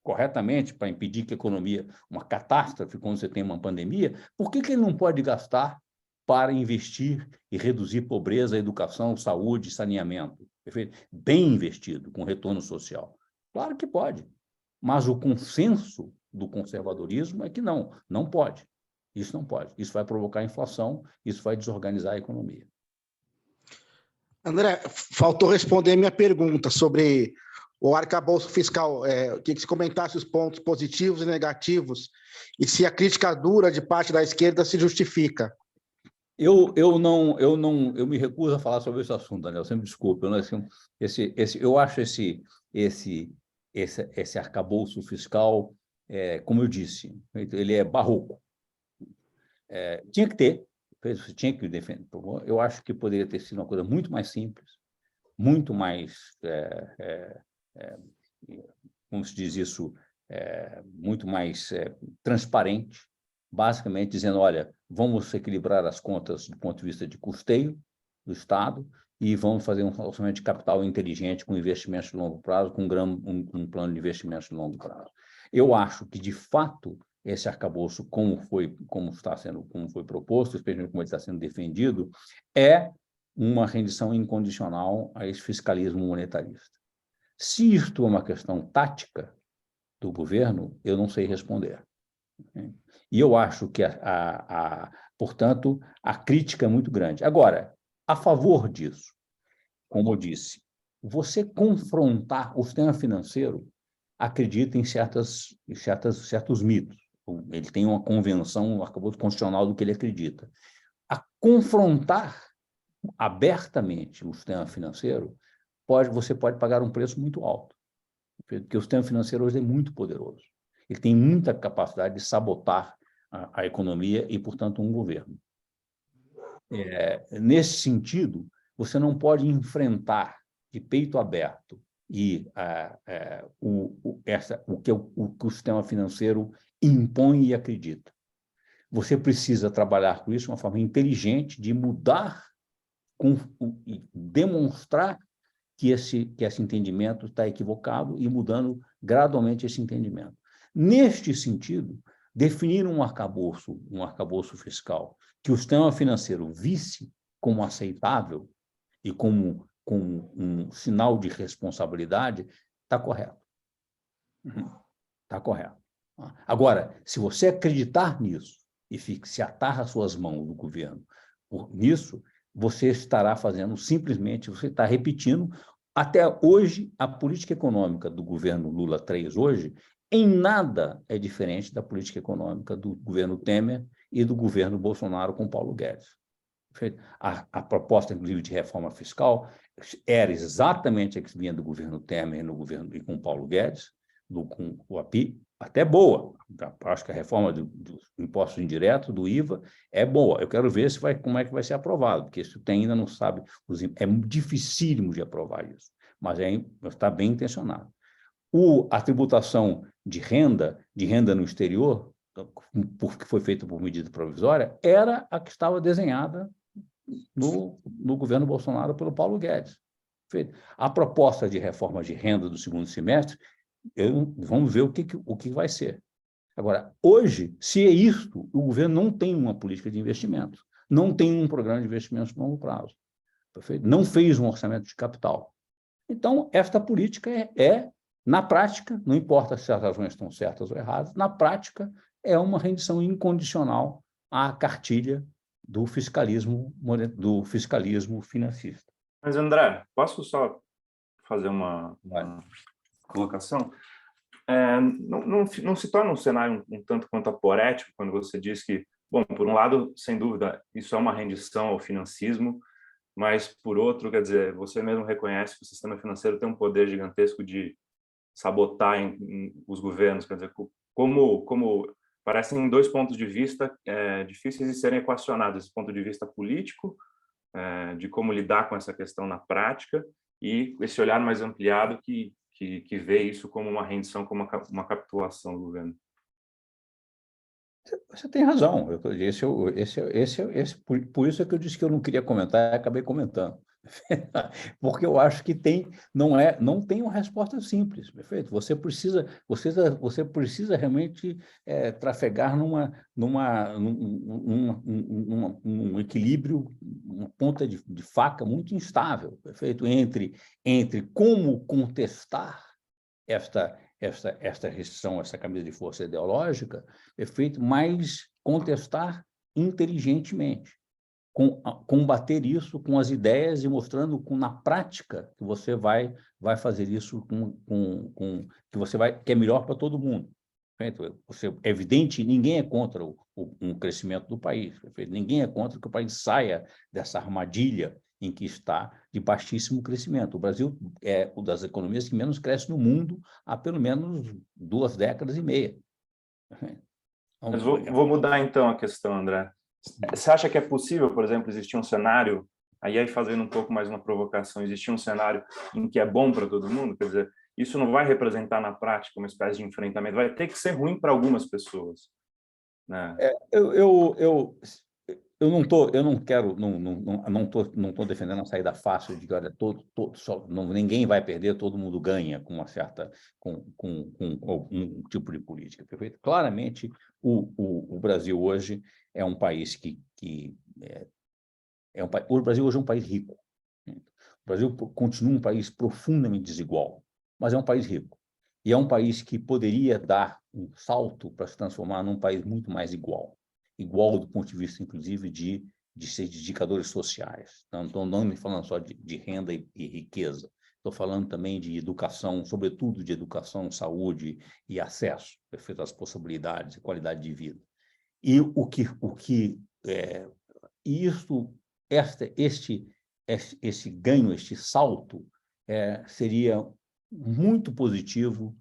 Speaker 3: corretamente para impedir que a economia, uma catástrofe, quando você tem uma pandemia, por que ele não pode gastar para investir e reduzir pobreza, educação, saúde, saneamento? Perfeito? Bem investido, com retorno social. Claro que pode, mas o consenso do conservadorismo é que não pode. Isso não pode. Isso vai provocar inflação, isso vai desorganizar a economia.
Speaker 5: André, faltou responder a minha pergunta sobre o arcabouço fiscal. Queria que você comentasse os pontos positivos e negativos e se a crítica dura de parte da esquerda se justifica.
Speaker 3: Eu me recuso a falar sobre esse assunto, Daniel. Sempre desculpe. Eu acho esse arcabouço fiscal, como eu disse, ele é barroco. Tinha que ter. Tinha que defender. Eu acho que poderia ter sido uma coisa muito mais simples, muito mais, como se diz isso, muito mais transparente, basicamente dizendo, olha, vamos equilibrar as contas do ponto de vista de custeio do Estado e vamos fazer um orçamento de capital inteligente com investimentos de longo prazo, com um plano de investimentos de longo prazo. Eu acho que, de fato, esse arcabouço, como foi proposto, especialmente como ele está sendo defendido, é uma rendição incondicional a esse fiscalismo monetarista. Se isto é uma questão tática do governo, eu não sei responder. E eu acho que, portanto, a crítica é muito grande. Agora, a favor disso, como eu disse, você confrontar o sistema financeiro acredita em certos mitos. Ele tem uma convenção, um arcabouço constitucional do que ele acredita. A confrontar abertamente o sistema financeiro, você pode pagar um preço muito alto, porque o sistema financeiro hoje é muito poderoso. Ele tem muita capacidade de sabotar a economia e, portanto, um governo. Nesse sentido, você não pode enfrentar de peito aberto o que o sistema financeiro impõe e acredita. Você precisa trabalhar com isso de uma forma inteligente, de mudar, demonstrar que esse entendimento está equivocado e mudando gradualmente esse entendimento. Neste sentido, definir um arcabouço fiscal que o sistema financeiro visse como aceitável e como um sinal de responsabilidade, está correto. Está correto. Agora, se você acreditar nisso e se atar às suas mãos do governo nisso, você estará fazendo simplesmente, você está repetindo. Até hoje, a política econômica do governo Lula III hoje, em nada é diferente da política econômica do governo Temer e do governo Bolsonaro com Paulo Guedes. A proposta, inclusive, de reforma fiscal era exatamente a que vinha do governo Temer e com Paulo Guedes, com o API, até boa. Acho que a reforma do imposto indireto, do IVA, é boa. Eu quero ver como é que vai ser aprovado, porque isso ainda não sabe. É dificílimo de aprovar isso, mas está bem intencionado. A tributação de renda no exterior, que foi feita por medida provisória, era a que estava desenhada no governo Bolsonaro pelo Paulo Guedes. A proposta de reforma de renda do segundo semestre, vamos ver o que vai ser. Agora, hoje, se é isto, o governo não tem uma política de investimentos, não tem um programa de investimentos de longo prazo, perfeito? Não fez um orçamento de capital. Então, esta política na prática, não importa se as razões estão certas ou erradas, na prática, é uma rendição incondicional à cartilha do fiscalismo financista.
Speaker 6: Mas, André, posso só fazer uma colocação? Não se torna um cenário um tanto quanto aporético quando você diz que, bom, por um lado, sem dúvida, isso é uma rendição ao financismo, mas, por outro, quer dizer, você mesmo reconhece que o sistema financeiro tem um poder gigantesco de sabotar os governos, quer dizer, como parecem dois pontos de vista difíceis de serem equacionados, esse ponto de vista político, de como lidar com essa questão na prática, e esse olhar mais ampliado que vê isso como uma rendição, como uma capitulação do governo.
Speaker 3: Você tem razão. Por isso é que eu disse que eu não queria comentar e acabei comentando. Porque eu acho que não tem uma resposta simples, perfeito? Você precisa realmente trafegar num equilíbrio, uma ponta de faca muito instável, perfeito? Entre como contestar esta restrição, essa camisa de força ideológica, perfeito? Mas contestar inteligentemente. Combater isso com as ideias e mostrando na prática que você vai fazer isso que é melhor para todo mundo. Perfeito? É evidente, ninguém é contra um crescimento do país. Perfeito? Ninguém é contra que o país saia dessa armadilha em que está de baixíssimo crescimento. O Brasil é uma das economias que menos cresce no mundo há pelo menos 2 décadas e meia.
Speaker 6: Mas vou mudar então a questão, André. Você acha que é possível, por exemplo, existir um cenário, aí fazendo um pouco mais uma provocação, existir um cenário em que é bom para todo mundo? Quer dizer, isso não vai representar na prática uma espécie de enfrentamento, vai ter que ser ruim para algumas pessoas, né?
Speaker 3: Eu não estou defendendo a saída fácil de que olha, ninguém vai perder, todo mundo ganha com uma certa um tipo de política, perfeito? Claramente, o Brasil hoje é um país o Brasil hoje é um país rico. O Brasil continua um país profundamente desigual, mas é um país rico. E é um país que poderia dar um salto para se transformar num país muito mais igual do ponto de vista, inclusive, de indicadores sociais. Então, não me falando só de renda e riqueza, estou falando também de educação, sobretudo de educação, saúde e acesso, perfeito, às possibilidades e qualidade de vida. E esse ganho, este salto, seria muito positivo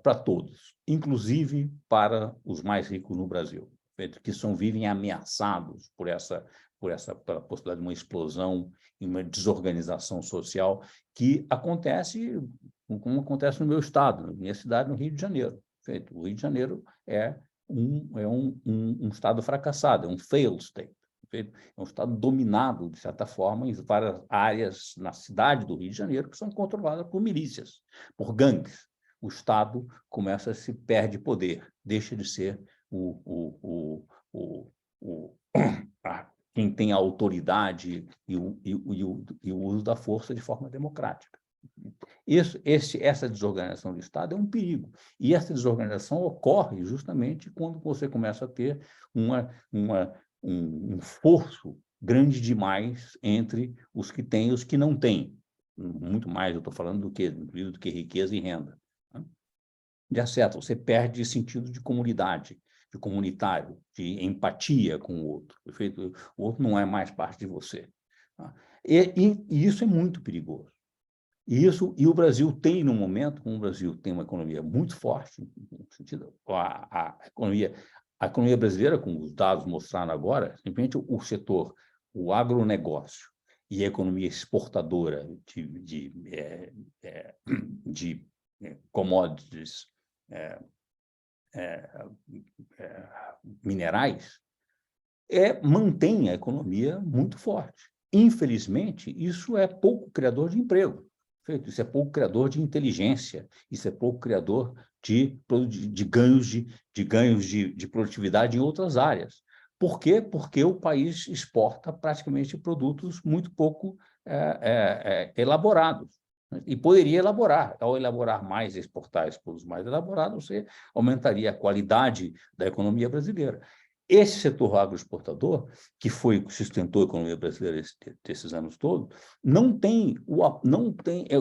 Speaker 3: para todos, inclusive para os mais ricos no Brasil, que vivem ameaçados pela possibilidade de uma explosão e uma desorganização social que acontece, como acontece no meu estado, na minha cidade, no Rio de Janeiro. O Rio de Janeiro é um estado fracassado, é um failed state. É um estado dominado, de certa forma, em várias áreas na cidade do Rio de Janeiro, que são controladas por milícias, por gangues. O Estado se perde poder, deixa de ser quem tem a autoridade e o uso da força de forma democrática. Essa desorganização do Estado é um perigo. E essa desorganização ocorre justamente quando você começa a ter um esforço grande demais entre os que têm e os que não têm. Muito mais, eu estou falando do que riqueza e renda. De certo, você perde sentido de comunidade, de comunitário, de empatia com o outro. Perfeito? O outro não é mais parte de você. E isso é muito perigoso. E o Brasil tem, no momento, como o Brasil tem uma economia muito forte, no sentido, a economia brasileira, como os dados mostraram agora, simplesmente o agronegócio e a economia exportadora de commodities minerais, mantém a economia muito forte. Infelizmente, isso é pouco criador de emprego. Isso é pouco criador de inteligência, isso é pouco criador de ganhos de produtividade em outras áreas. Por quê? Porque o país exporta praticamente produtos muito pouco elaborados. E poderia elaborar. Ao elaborar mais e exportar os produtos mais elaborados, você aumentaria a qualidade da economia brasileira. Esse setor agroexportador, que sustentou a economia brasileira desses anos todos, não tem,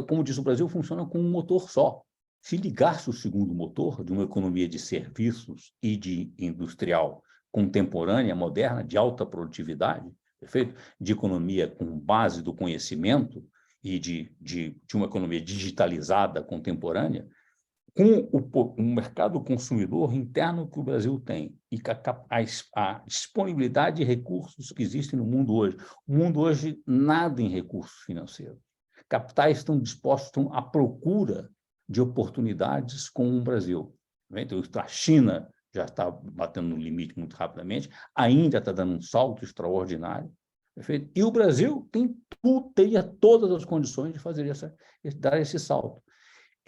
Speaker 3: como diz o Brasil, funciona com um motor só. Se ligasse o segundo motor de uma economia de serviços e de industrial contemporânea, moderna, de alta produtividade, perfeito? De economia com base do conhecimento e de uma economia digitalizada contemporânea, com o mercado consumidor interno que o Brasil tem e a disponibilidade de recursos que existem no mundo hoje. O mundo hoje nada em recursos financeiros. Capitais estão dispostos à procura de oportunidades com o Brasil. Então, a China já está batendo no limite muito rapidamente, a Índia está dando um salto extraordinário, Perfeito? E o Brasil teria todas as condições de fazer dar esse salto.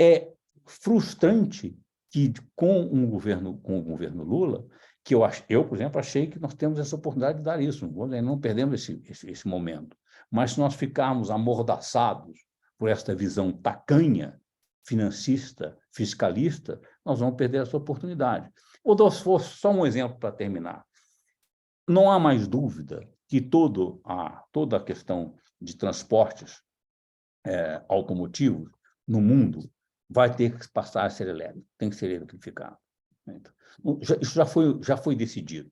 Speaker 3: É frustrante que, com o governo Lula, que eu, por exemplo, achei que nós temos essa oportunidade de dar isso, não perdemos esse momento. Mas se nós ficarmos amordaçados por esta visão tacanha, financista, fiscalista, nós vamos perder essa oportunidade. Vou dar só um exemplo para terminar. Não há mais dúvida que toda a questão de transportes automotivos no mundo vai ter que passar a ser elétrico, tem que ser eletrificado. Isso já foi decidido.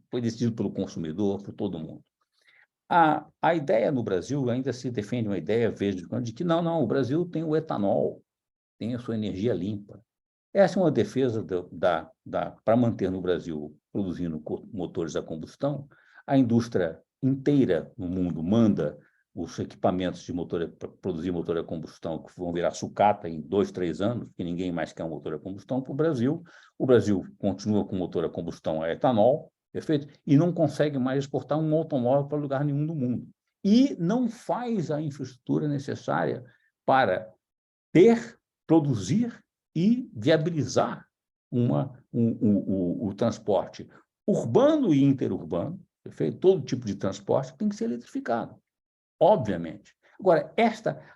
Speaker 3: Foi decidido pelo consumidor, por todo mundo. A ideia no Brasil ainda se defende uma ideia, vejo, de que não, o Brasil tem o etanol, tem a sua energia limpa. Essa é uma defesa para manter no Brasil produzindo motores a combustão. A indústria inteira no mundo manda os equipamentos para produzir motor a combustão, que vão virar sucata em 2, 3 anos, que ninguém mais quer um motor a combustão para o Brasil. O Brasil continua com motor a combustão a etanol, perfeito? E não consegue mais exportar um automóvel para lugar nenhum do mundo. E não faz a infraestrutura necessária para produzir e viabilizar o transporte urbano e interurbano, perfeito? Todo tipo de transporte tem que ser eletrificado, obviamente. Agora,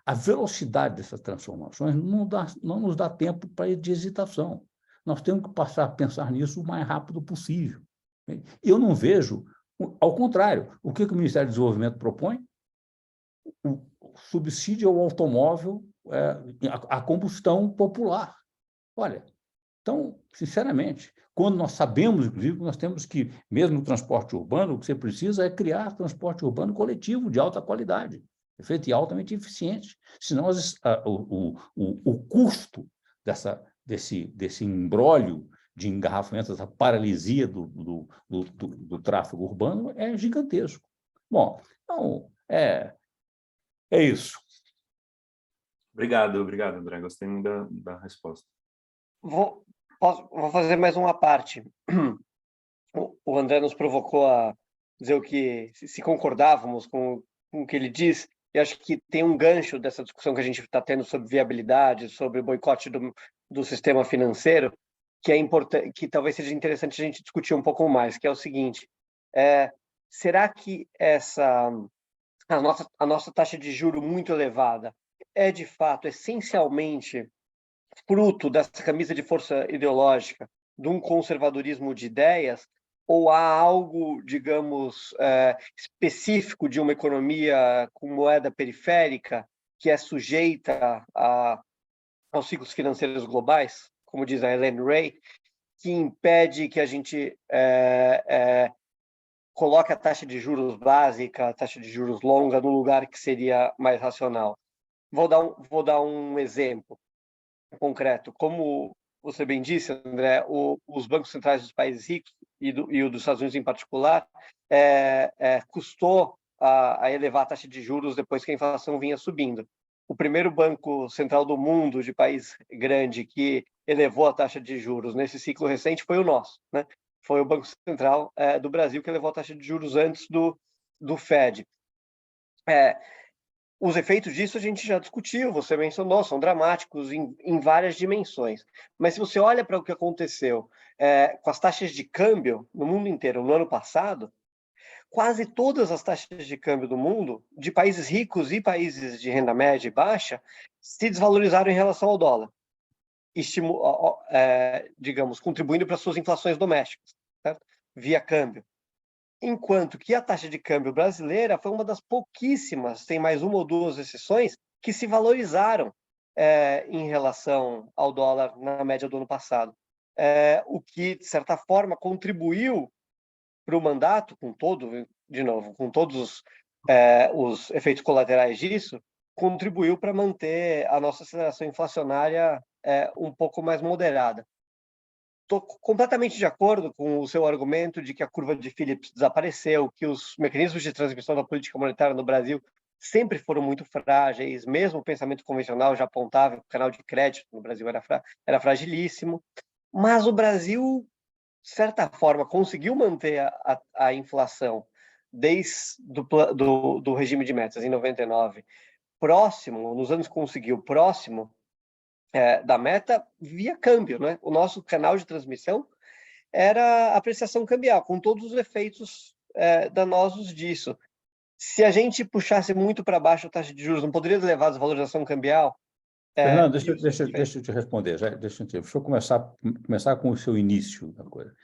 Speaker 3: a velocidade dessas transformações não nos dá tempo de hesitação. Nós temos que passar a pensar nisso o mais rápido possível. Eu não vejo, ao contrário, o que o Ministério do Desenvolvimento propõe? O subsídio ao automóvel, a combustão popular. Olha, então, sinceramente, quando nós sabemos, inclusive, que nós temos que, mesmo no transporte urbano, o que você precisa é criar transporte urbano coletivo de alta qualidade, perfeito? E altamente eficiente. Senão, o custo desse imbróglio de engarrafamento, essa paralisia do tráfego urbano é gigantesco. Bom, então, é isso.
Speaker 6: Obrigado, André. Gostei muito da resposta.
Speaker 2: Vou fazer mais uma parte. O André nos provocou a dizer o que, se concordávamos com o que ele diz, e acho que tem um gancho dessa discussão que a gente está tendo sobre viabilidade, sobre boicote do sistema financeiro, que é importante, que talvez seja interessante a gente discutir um pouco mais, que é o seguinte: será que a nossa taxa de juro muito elevada é de fato essencialmente fruto dessa camisa de força ideológica, de um conservadorismo de ideias, ou há algo, digamos, específico de uma economia com moeda periférica que é sujeita aos ciclos financeiros globais, como diz a Ellen Ray, que impede que a gente coloque a taxa de juros básica, a taxa de juros longa, no lugar que seria mais racional? Vou dar um exemplo concreto. Como você bem disse, André, os bancos centrais dos países ricos e o dos Estados Unidos em particular custou a elevar a taxa de juros depois que a inflação vinha subindo. O primeiro banco central do mundo de país grande que elevou a taxa de juros nesse ciclo recente foi o nosso, né? Foi o Banco Central do Brasil que elevou a taxa de juros antes do Fed. Os efeitos disso a gente já discutiu, você mencionou, são dramáticos em várias dimensões. Mas se você olha para o que aconteceu com as taxas de câmbio no mundo inteiro no ano passado, quase todas as taxas de câmbio do mundo, de países ricos e países de renda média e baixa, se desvalorizaram em relação ao dólar, digamos, contribuindo para suas inflações domésticas, certo? Via câmbio. Enquanto que a taxa de câmbio brasileira foi uma das pouquíssimas, tem mais uma ou duas exceções, que se valorizaram em relação ao dólar na média do ano passado. O que, de certa forma, contribuiu para o mandato, com todos os efeitos colaterais disso, contribuiu para manter a nossa aceleração inflacionária um pouco mais moderada. Estou completamente de acordo com o seu argumento de que a curva de Phillips desapareceu, que os mecanismos de transmissão da política monetária no Brasil sempre foram muito frágeis, mesmo o pensamento convencional já apontava que o canal de crédito no Brasil era fragilíssimo, mas o Brasil, de certa forma, conseguiu manter a inflação desde do regime de metas em 99, nos anos que conseguiu, próximo da meta, via câmbio, né? O nosso canal de transmissão era a apreciação cambial, com todos os efeitos danosos disso. Se a gente puxasse muito para baixo a taxa de juros, não poderia levar a desvalorização cambial?
Speaker 3: Fernando, deixa eu te responder. Deixa eu começar com o seu início da coisa.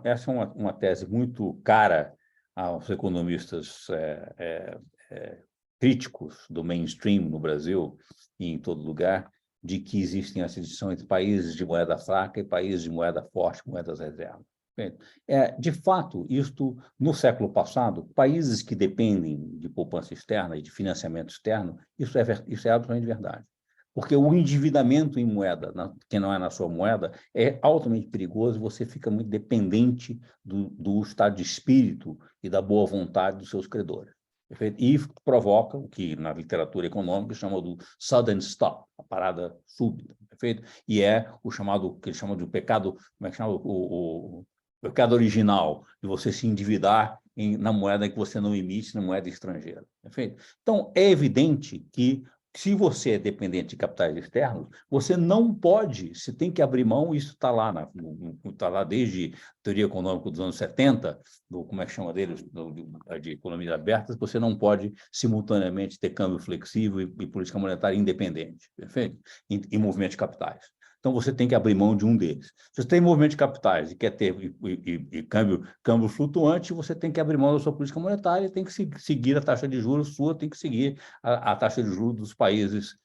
Speaker 3: Essa é uma tese muito cara aos economistas críticos do mainstream no Brasil e em todo lugar, de que existem essa distinção entre países de moeda fraca e países de moeda forte, moedas reservas. De fato, isto, no século passado, países que dependem de poupança externa e de financiamento externo, isso é absolutamente verdade. Porque o endividamento em moeda, que não é na sua moeda, é altamente perigoso, você fica muito dependente do estado de espírito e da boa vontade dos seus credores. Perfeito? E provoca o que na literatura econômica chama do sudden stop, a parada súbita, perfeito? E é o chamado, que eles chamam de pecado, como é que chama? O pecado original, de você se endividar na moeda que você não emite, na moeda estrangeira, perfeito? Então, é evidente que se você é dependente de capitais externos, você não pode, você tem que abrir mão, isso está lá, tá lá desde a teoria econômica dos anos 70, como é que chama deles, de economias abertas, você não pode simultaneamente ter câmbio flexível e política monetária independente, perfeito? Em movimentos de capitais. Então, você tem que abrir mão de um deles. Se você tem movimento de capitais e quer ter câmbio flutuante, você tem que abrir mão da sua política monetária, tem que seguir a taxa de juros sua, tem que seguir a taxa de juros dos países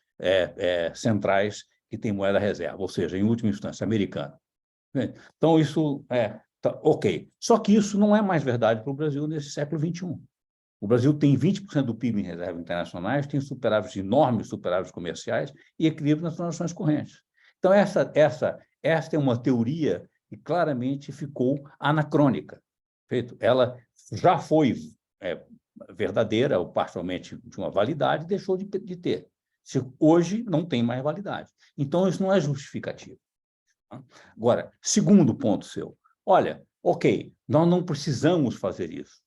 Speaker 3: centrais que têm moeda reserva, ou seja, em última instância, americana. Então, isso ok. Só que isso não é mais verdade para o Brasil nesse século XXI. O Brasil tem 20% do PIB em reservas internacionais, tem enormes superávites comerciais e equilíbrio nas transações correntes. Então, essa é uma teoria que claramente ficou anacrônica. Ela já foi verdadeira, ou parcialmente de uma validade, deixou de ter. Hoje não tem mais validade. Então, isso não é justificativo. Agora, segundo ponto seu. Olha, ok, nós não precisamos fazer isso,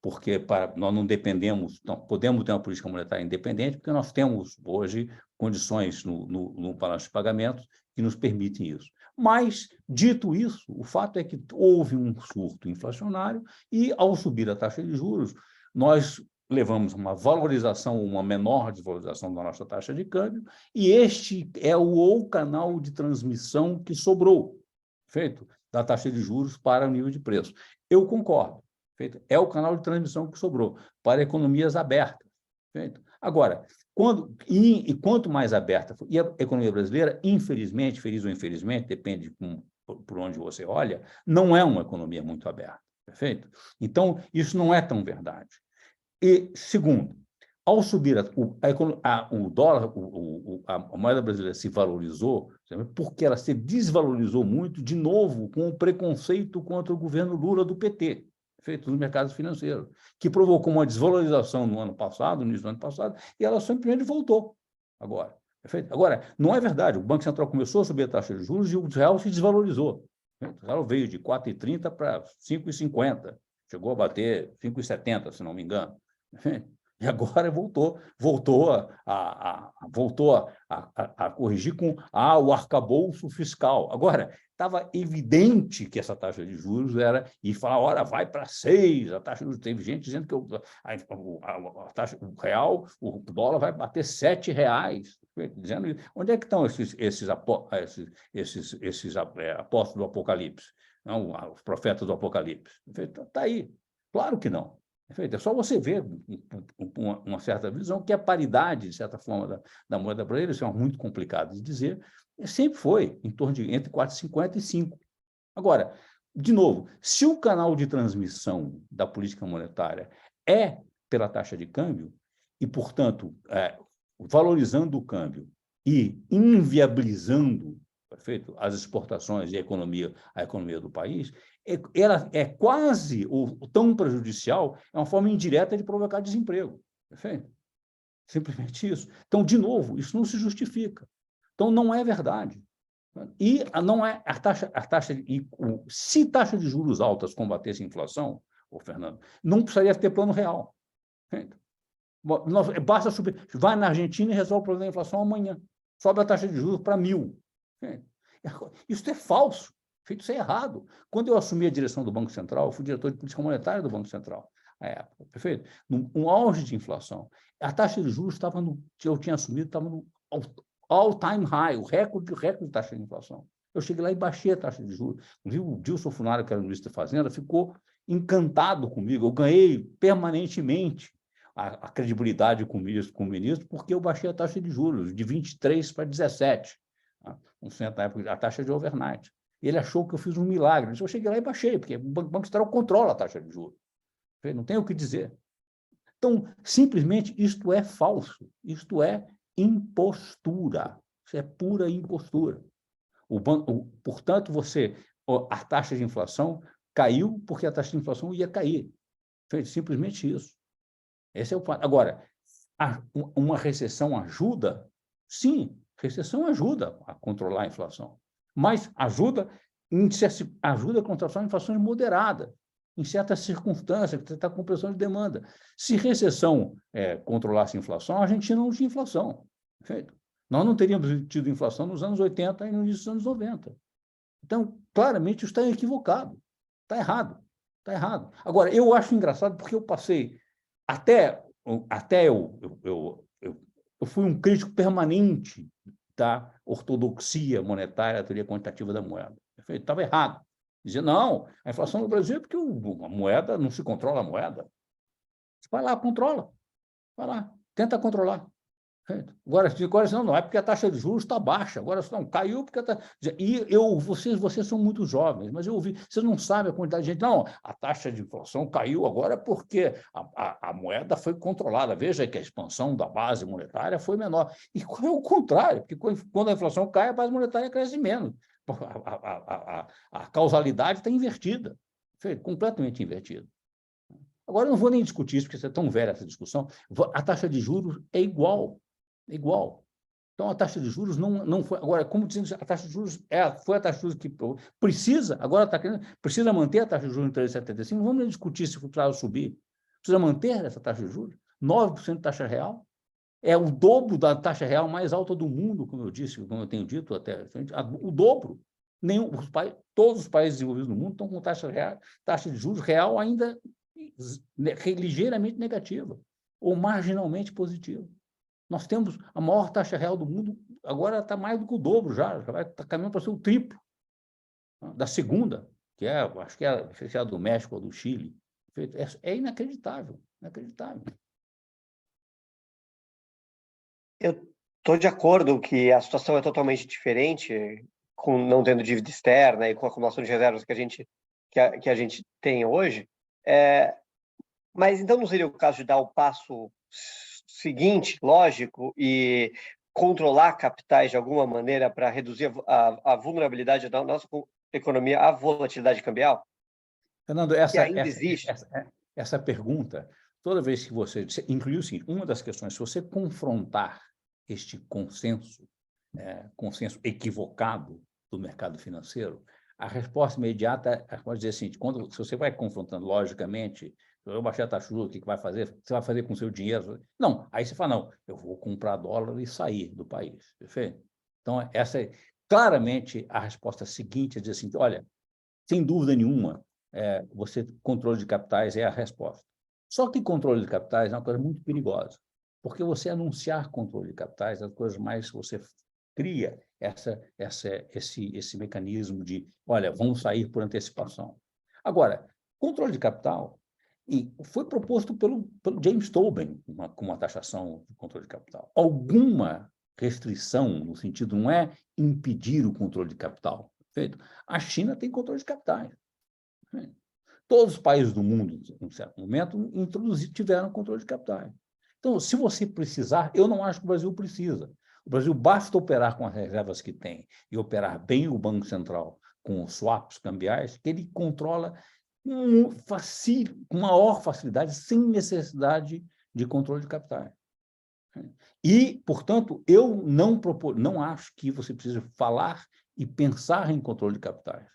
Speaker 3: porque nós não dependemos, não podemos ter uma política monetária independente, porque nós temos hoje condições no balanço de pagamentos que nos permitem isso. Mas, dito isso, o fato é que houve um surto inflacionário e, ao subir a taxa de juros, nós levamos uma valorização, uma menor desvalorização da nossa taxa de câmbio, e este é o canal de transmissão que sobrou, da taxa de juros para o nível de preço. Eu concordo. É o canal de transmissão que sobrou para economias abertas. Agora, quanto mais aberta for, e a economia brasileira, infelizmente, feliz ou infelizmente, depende por onde você olha, não é uma economia muito aberta. Perfeito? Então, isso não é tão verdade. E, segundo, ao subir o dólar, a moeda brasileira se valorizou, porque ela se desvalorizou muito, de novo, com o preconceito contra o governo Lula do PT, feito nos mercados financeiros, que provocou uma desvalorização no ano passado, no início do ano passado, e ela simplesmente voltou agora. Perfeito? Agora, não é verdade, o Banco Central começou a subir a taxa de juros e o real se desvalorizou. O real veio de 4,30 para 5,50, chegou a bater 5,70, se não me engano. E agora voltou a corrigir com o arcabouço fiscal. Agora, estava evidente que essa taxa de juros era, e falar, ora, vai para 6, a taxa de juros, teve gente dizendo que a taxa, o real, o dólar vai bater R$7, dizendo, onde é que estão esses apóstolos do Apocalipse, não, os profetas do Apocalipse? Está aí, claro que não. É só você ver uma certa visão que a paridade, de certa forma, da moeda brasileira, isso é muito complicado de dizer, sempre foi em torno de entre 4,50 e 5. Agora, de novo, se o canal de transmissão da política monetária é pela taxa de câmbio, e, portanto, valorizando o câmbio e inviabilizando, perfeito, as exportações e a economia do país, ela é quase tão prejudicial, é uma forma indireta de provocar desemprego. Perfeito? Simplesmente isso. Então, de novo, isso não se justifica. Então, não é verdade. E não é se taxa de juros altas combatesse a inflação, Fernando, não precisaria ter plano real. Basta subir, vai na Argentina e resolve o problema da inflação amanhã. Sobe a taxa de juros para 1.000. Isso é falso, isso é errado. Quando eu assumi a direção do Banco Central, eu fui diretor de política monetária do Banco Central, na época, perfeito? No auge de inflação, a taxa de juros estava que eu tinha assumido, estava no all-time high, o recorde de taxa de inflação. Eu cheguei lá e baixei a taxa de juros. O Dilson Funaro, que era o ministro da Fazenda, ficou encantado comigo. Eu ganhei permanentemente a credibilidade com o ministro, porque eu baixei a taxa de juros de 23 para 17, na época, a taxa de overnight. Ele achou que eu fiz um milagre. Eu cheguei lá e baixei, porque o Banco Central controla a taxa de juros. Não tem o que dizer. Então, simplesmente, isto é falso. Isto é impostura. Isso é pura impostura. Portanto, a taxa de inflação caiu porque a taxa de inflação ia cair. Simplesmente isso. Esse é o fato. Agora, uma recessão ajuda? Sim, recessão ajuda a controlar a inflação. Mas ajuda a controlar inflações moderadas, em certas circunstâncias, que você está com pressão de demanda. Se recessão controlasse a inflação, a gente não tinha inflação. Perfeito? Nós não teríamos tido inflação nos anos 80 e no início dos anos 90. Então, claramente, isso está equivocado. Está errado. Está errado. Agora, eu acho engraçado porque eu passei eu fui um crítico permanente da ortodoxia monetária, da teoria quantitativa da moeda. Estava errado. Dizia, não, a inflação no Brasil é porque a moeda não se controla a moeda. Você vai lá, controla. Vai lá, tenta controlar. Agora não é porque a taxa de juros está baixa. Agora não, caiu porque vocês são muito jovens, mas eu ouvi, vocês não sabem a quantidade de gente. Não, a taxa de inflação caiu agora porque a moeda foi controlada. Veja que a expansão da base monetária foi menor. E é o contrário, porque quando a inflação cai, a base monetária cresce menos. A causalidade está invertida, completamente invertida. Agora, eu não vou nem discutir isso, porque você é tão velha essa discussão. A taxa de juros é igual. É igual. Então, a taxa de juros não foi... Agora, como dizendo, a taxa de juros foi a taxa de juros que precisa, agora está querendo, precisa manter a taxa de juros em 3,75, não vamos discutir se precisa subir. Precisa manter essa taxa de juros. 9% de taxa real. É o dobro da taxa real mais alta do mundo, como eu disse, como eu tenho dito até. O dobro. Todos os países desenvolvidos do mundo estão com taxa de juros real ainda ligeiramente negativa ou marginalmente positiva. Nós temos a maior taxa real do mundo, agora está mais do que o dobro já vai estar caminhando para ser o triplo da segunda, que acho que é a do México ou do Chile. É inacreditável, inacreditável.
Speaker 2: Eu estou de acordo que a situação é totalmente diferente, com não tendo dívida externa e com a acumulação de reservas que a gente tem hoje. Mas então não seria o caso de dar o passo seguinte, lógico, e controlar capitais de alguma maneira para reduzir a vulnerabilidade da nossa economia à volatilidade cambial?
Speaker 3: Fernando,
Speaker 2: essa
Speaker 3: pergunta, toda vez que você incluiu o seguinte, uma das questões, se você confrontar este consenso equivocado do mercado financeiro, a resposta imediata pode dizer assim, se você vai confrontando logicamente, eu baixei a taxa de juros, o que vai fazer? Você vai fazer com o seu dinheiro? Não, aí você fala, não, eu vou comprar dólar e sair do país, perfeito? Então, essa é claramente a resposta seguinte, é dizer assim, olha, sem dúvida nenhuma, controle de capitais é a resposta. Só que controle de capitais é uma coisa muito perigosa, porque você anunciar controle de capitais é a coisa mais que você cria esse mecanismo de, olha, vamos sair por antecipação. Agora, controle de capital foi proposto pelo James Tobin com uma taxação de controle de capital. Alguma restrição, no sentido, não é impedir o controle de capital. Perfeito? A China tem controle de capitais. Todos os países do mundo, em um certo momento, tiveram controle de capitais. Então, se você precisar, eu não acho que o Brasil precisa. O Brasil basta operar com as reservas que tem e operar bem o Banco Central com os swaps cambiais, que ele controla com maior facilidade, sem necessidade de controle de capitais. E, portanto, eu não acho que você precisa falar e pensar em controle de capitais.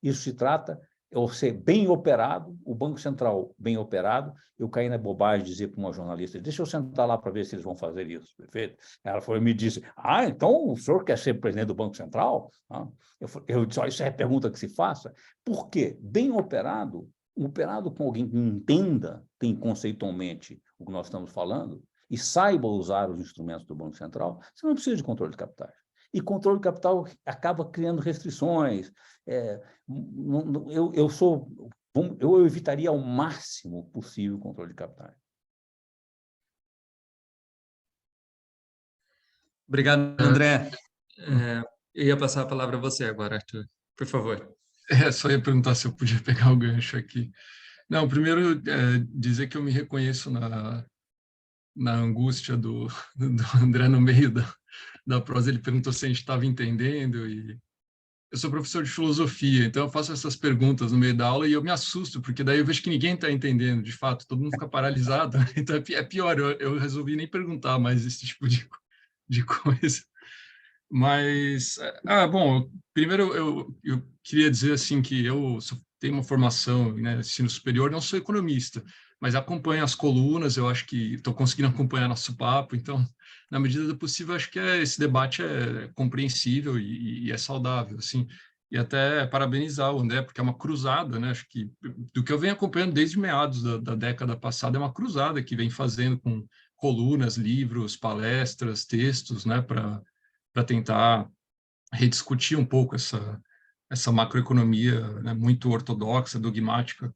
Speaker 3: Isso se trata de ser bem operado, o Banco Central bem operado. Eu caí na bobagem de dizer para uma jornalista, deixa eu sentar lá para ver se eles vão fazer isso, perfeito? Ela me disse, então o senhor quer ser presidente do Banco Central? Eu disse, isso é a pergunta que se faça. Por quê? Bem operado, com alguém que entenda, tem conceitualmente o que nós estamos falando, e saiba usar os instrumentos do Banco Central, você não precisa de controle de capitais. E controle de capital acaba criando restrições. Eu evitaria ao máximo possível o controle de capitais.
Speaker 1: Obrigado, André. Eu ia passar a palavra a você agora, Arthur. Por favor.
Speaker 7: Só ia perguntar se eu podia pegar o gancho aqui. Não, primeiro, dizer que eu me reconheço na angústia do André no meio da prosa. Ele perguntou se a gente estava entendendo, e eu sou professor de filosofia, então eu faço essas perguntas no meio da aula e eu me assusto, porque daí eu vejo que ninguém está entendendo, de fato, todo mundo fica paralisado. Então é pior, eu resolvi nem perguntar mais esse tipo de coisa. Mas, bom, primeiro eu queria dizer assim que eu tenho uma formação, né, ensino superior, não sou economista, mas acompanho as colunas, eu acho que estou conseguindo acompanhar nosso papo, então, na medida do possível, acho que esse debate é compreensível e é saudável, assim, e até parabenizar o André, porque é uma cruzada, né, acho que do que eu venho acompanhando desde meados da década passada, é uma cruzada que vem fazendo com colunas, livros, palestras, textos, né, para tentar rediscutir um pouco essa macroeconomia, né, muito ortodoxa, dogmática,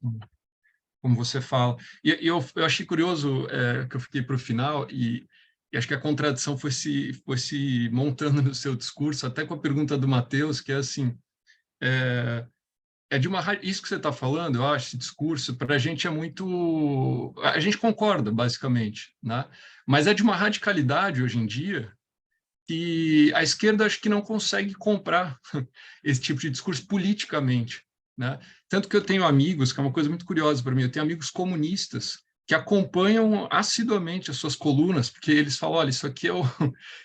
Speaker 7: como você fala. E eu achei curioso que eu fiquei para o final, e acho que a contradição foi se montando no seu discurso, até com a pergunta do Matheus, que é assim, isso que você está falando, eu acho, esse discurso, para a gente é muito... A gente concorda, basicamente, né? Mas é de uma radicalidade, hoje em dia, que a esquerda acho que não consegue comprar esse tipo de discurso politicamente, né? Tanto que eu tenho amigos, que é uma coisa muito curiosa para mim, eu tenho amigos comunistas que acompanham assiduamente as suas colunas, porque eles falam, olha, isso aqui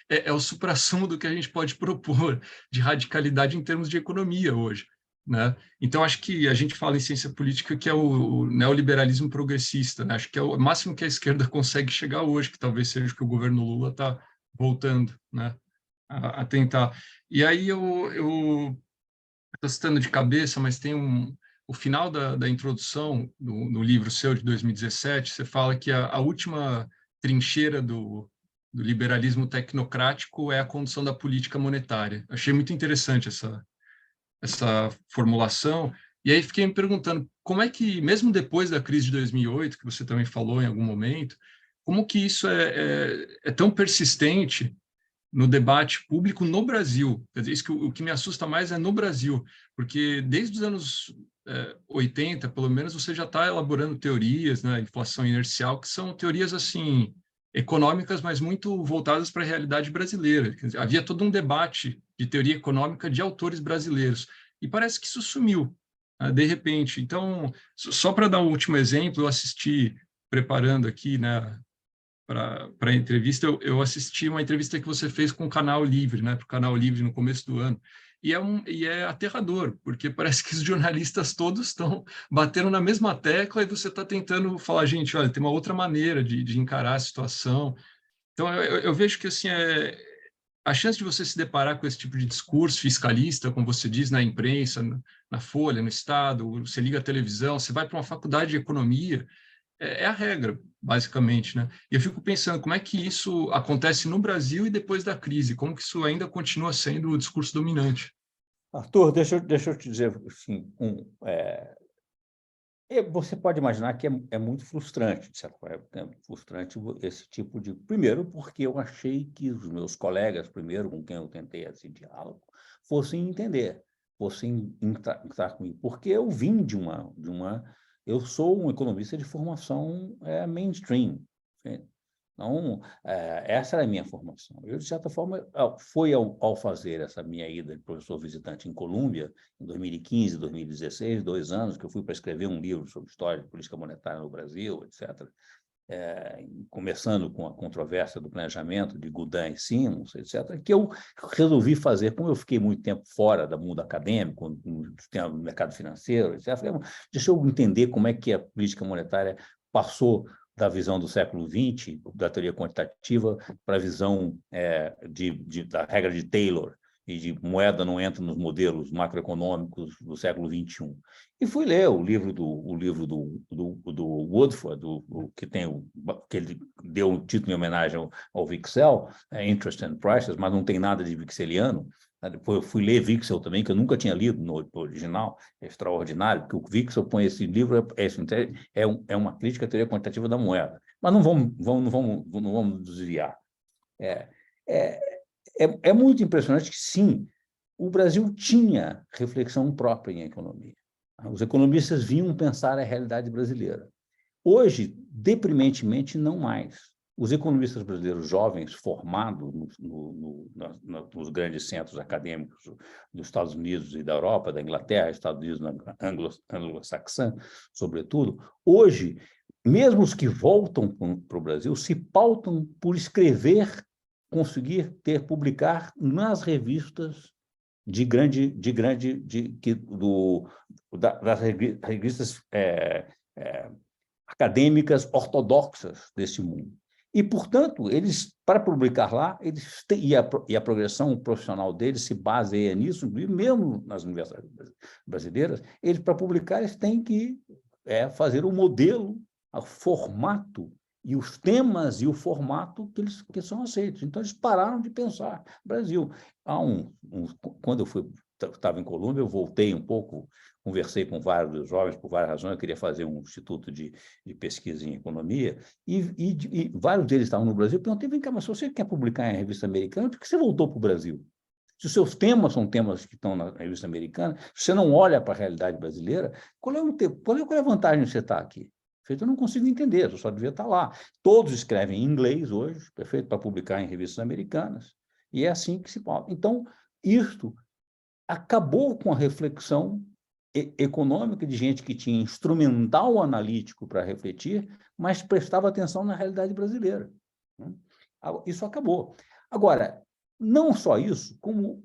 Speaker 7: é o suprassumo do que a gente pode propor de radicalidade em termos de economia hoje, né? Então, acho que a gente fala em ciência política que é o neoliberalismo progressista, né? Acho que é o máximo que a esquerda consegue chegar hoje, que talvez seja o que o governo Lula está voltando, né, a tentar. E aí eu estou citando de cabeça, mas tem o final da introdução no livro seu de 2017, você fala que a última trincheira do liberalismo tecnocrático é a condução da política monetária. Achei muito interessante essa formulação, e aí fiquei me perguntando como é que, mesmo depois da crise de 2008, que você também falou em algum momento, como que isso é tão persistente no debate público no Brasil? Quer dizer, isso o que me assusta mais é no Brasil, porque desde os anos 80, pelo menos, você já está elaborando teorias, né, inflação inercial, que são teorias assim econômicas, mas muito voltadas para a realidade brasileira. Quer dizer, havia todo um debate de teoria econômica de autores brasileiros, e parece que isso sumiu, de repente. Então, só para dar um último exemplo, eu assisti, preparando aqui, né, para a entrevista, eu assisti uma entrevista que você fez com o Canal Livre, né, para o Canal Livre no começo do ano, e é aterrador, porque parece que os jornalistas todos estão batendo na mesma tecla e você está tentando falar, gente, olha, tem uma outra maneira de encarar a situação. Então, eu vejo que assim, a chance de você se deparar com esse tipo de discurso fiscalista, como você diz, na imprensa, na Folha, no Estado, você liga a televisão, você vai para uma faculdade de economia, é a regra, basicamente, né? E eu fico pensando como é que isso acontece no Brasil e depois da crise, como que isso ainda continua sendo o discurso dominante.
Speaker 3: Arthur, deixa eu te dizer, assim, você pode imaginar que é muito frustrante, de certa forma, é frustrante esse tipo de... Primeiro, porque eu achei que os meus colegas, primeiro, com quem eu tentei esse diálogo, fossem entender, fossem entrar comigo, porque eu vim de uma... Eu sou um economista de formação mainstream, então, essa era a minha formação. Eu, de certa forma, ao fazer essa minha ida de professor visitante em Colômbia, em 2015, 2016, 2 anos, que eu fui para escrever um livro sobre história de política monetária no Brasil, etc. começando com a controvérsia do planejamento de Goudin e Simons, etc., que eu resolvi fazer, como eu fiquei muito tempo fora do mundo acadêmico, no mercado financeiro, etc., falei, deixa eu entender como é que a política monetária passou da visão do século XX, da teoria quantitativa, para a visão da regra de Taylor, e de moeda não entra nos modelos macroeconômicos do século XXI. E fui ler o livro do Woodford, que ele deu um título em homenagem ao Wicksell, Interest and Prices, mas não tem nada de Wickseliano. Depois eu fui ler Wicksell também, que eu nunca tinha lido no original, é extraordinário, porque o Wicksell põe esse livro, é uma crítica à teoria quantitativa da moeda. Mas não vamos desviar. É muito impressionante que, sim, o Brasil tinha reflexão própria em economia. Os economistas vinham pensar a realidade brasileira. Hoje, deprimentemente, não mais. Os economistas brasileiros jovens, formados nos grandes centros acadêmicos dos Estados Unidos e da Europa, da Inglaterra, Estados Unidos anglo-saxã, sobretudo, hoje, mesmo os que voltam para o Brasil, se pautam por escrever, conseguir publicar nas revistas das revistas acadêmicas ortodoxas desse mundo. E, portanto, eles, para publicar lá, e a progressão profissional deles se baseia nisso, mesmo nas universidades brasileiras, eles, para publicar, eles têm que fazer o modelo, o formato, e os temas e o formato que são aceitos. Então, eles pararam de pensar. Brasil, quando eu estava em Colômbia, eu voltei um pouco, conversei com vários jovens, por várias razões, eu queria fazer um instituto de pesquisa em economia, e vários deles estavam no Brasil, eu perguntei, vem cá, mas se você quer publicar em revista americana, por que você voltou para o Brasil? Se os seus temas são temas que estão na revista americana, se você não olha para a realidade brasileira, qual é a vantagem de você estar aqui? Perfeito? Eu não consigo entender, eu só devia estar lá. Todos escrevem em inglês hoje, perfeito, para publicar em revistas americanas, e é assim que se pode. Então, isto acabou com a reflexão econômica de gente que tinha instrumental analítico para refletir, mas prestava atenção na realidade brasileira. Isso acabou. Agora, não só isso, como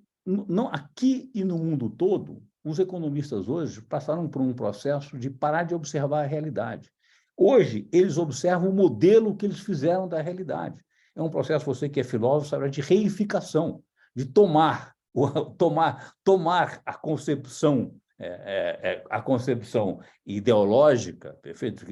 Speaker 3: aqui e no mundo todo, os economistas hoje passaram por um processo de parar de observar a realidade. Hoje, eles observam o modelo que eles fizeram da realidade. É um processo, você que é filósofo, sabe, de reificação, de tomar a concepção ideológica, perfeito,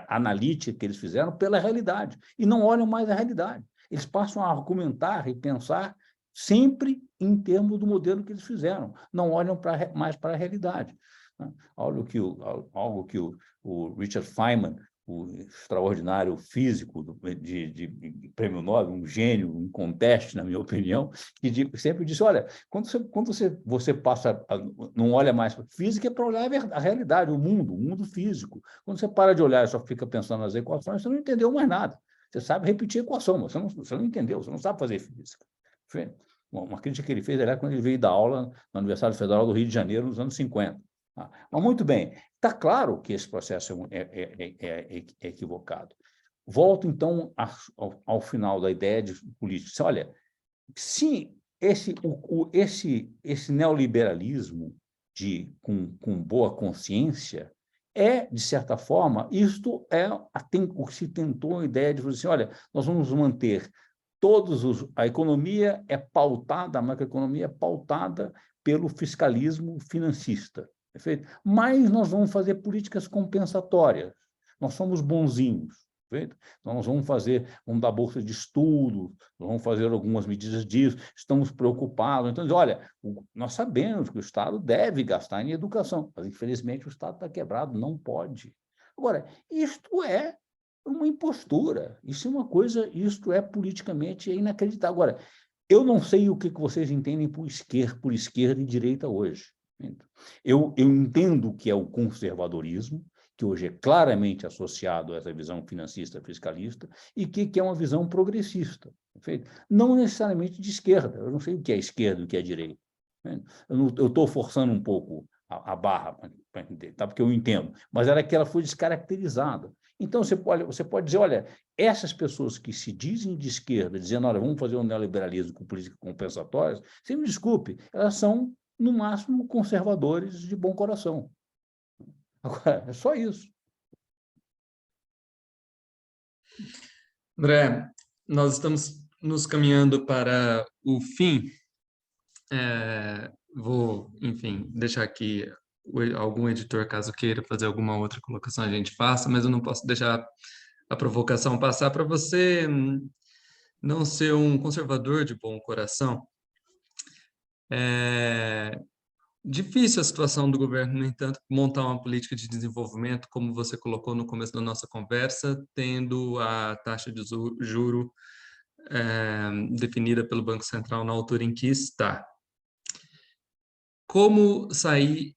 Speaker 3: analítica que eles fizeram pela realidade, e não olham mais a realidade. Eles passam a argumentar e pensar sempre em termos do modelo que eles fizeram, não olham mais para a realidade. Algo que o Richard Feynman, o extraordinário físico de prêmio Nobel, um gênio, um conteste, na minha opinião, que sempre disse, olha, quando você não olha mais para a física, é para olhar a realidade, o mundo físico. Quando você para de olhar e só fica pensando nas equações, você não entendeu mais nada. Você sabe repetir a equação, mas você não entendeu, você não sabe fazer física. Uma crítica que ele fez era quando ele veio dar aula na Universidade Federal do Rio de Janeiro, nos anos 50. Mas, muito bem, está claro que esse processo é equivocado. Volto, então, ao final da ideia de política. Olha, se esse neoliberalismo com boa consciência de certa forma, isto o que se tentou a ideia de dizer assim, olha, nós vamos manter a economia a macroeconomia é pautada pelo fiscalismo financista. Perfeito? Mas nós vamos fazer políticas compensatórias. Nós somos bonzinhos. Perfeito? Então, nós vamos dar bolsa de estudo, nós vamos fazer algumas medidas disso, estamos preocupados. Então, olha, nós sabemos que o Estado deve gastar em educação, mas, infelizmente, o Estado está quebrado, não pode. Agora, isto é uma impostura, isto é politicamente inacreditável. Agora, eu não sei o que vocês entendem por esquerda e direita hoje. Eu entendo que é o conservadorismo, que hoje é claramente associado a essa visão financista fiscalista, e que é uma visão progressista. Perfeito? Não necessariamente de esquerda. Eu não sei o que é esquerda e o que é direita. Eu estou forçando um pouco a barra para entender, tá? Porque eu entendo, mas era que ela foi descaracterizada. Então, você pode dizer, olha, essas pessoas que se dizem de esquerda, dizendo, olha, vamos fazer um neoliberalismo com políticas compensatórias, você me desculpe, elas são, no máximo, conservadores de bom coração. Agora, é só isso.
Speaker 1: André, nós estamos nos caminhando para o fim. Vou, enfim, deixar aqui algum editor, caso queira fazer alguma outra colocação, a gente faça, mas eu não posso deixar a provocação passar para você não ser um conservador de bom coração. É difícil a situação do governo, no entanto, montar uma política de desenvolvimento, como você colocou no começo da nossa conversa, tendo a taxa de juro definida pelo Banco Central na altura em que está. Como sair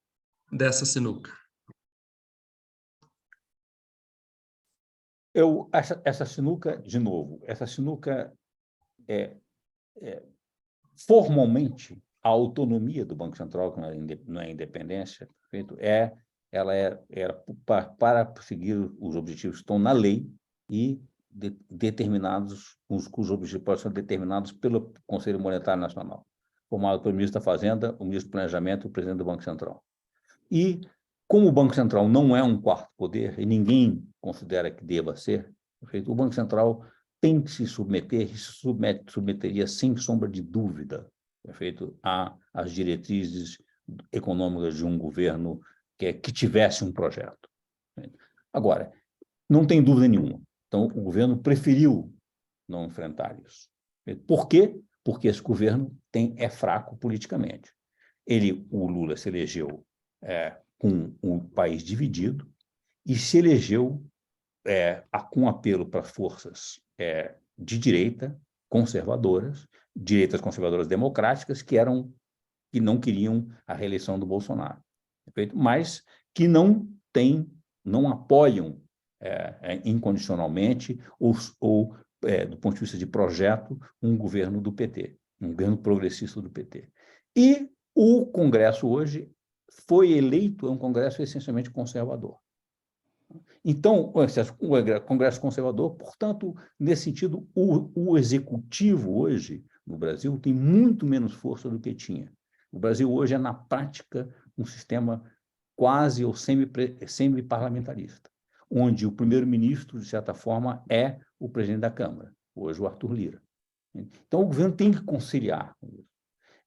Speaker 1: dessa sinuca?
Speaker 3: Essa sinuca, de novo, essa sinuca formalmente, a autonomia do Banco Central, que não é independência, ela era para seguir os objetivos que estão na lei e determinados, cujos objetivos podem ser determinados pelo Conselho Monetário Nacional, formado pelo ministro da Fazenda, o ministro do Planejamento e o presidente do Banco Central. E, como o Banco Central não é um quarto poder, e ninguém considera que deva ser, o Banco Central tem que se submeter, e se submeteria sem sombra de dúvida, às diretrizes econômicas de um governo que tivesse um projeto. Agora, não tem dúvida nenhuma. Então, o governo preferiu não enfrentar isso. Por quê? Porque esse governo é fraco politicamente. O Lula se elegeu com o país dividido e se elegeu com apelo para forças de direita, direitas conservadoras democráticas, que não queriam a reeleição do Bolsonaro, mas que não apoiam incondicionalmente ou do ponto de vista de projeto, um governo do PT, um governo progressista do PT. E o Congresso hoje foi eleito, é um Congresso essencialmente conservador. Então, o Congresso conservador, portanto, nesse sentido, o executivo hoje, no Brasil, tem muito menos força do que tinha. O Brasil hoje é, na prática, um sistema quase ou semi-parlamentarista, onde o primeiro-ministro, de certa forma, é o presidente da Câmara, hoje o Arthur Lira. Então, o governo tem que conciliar.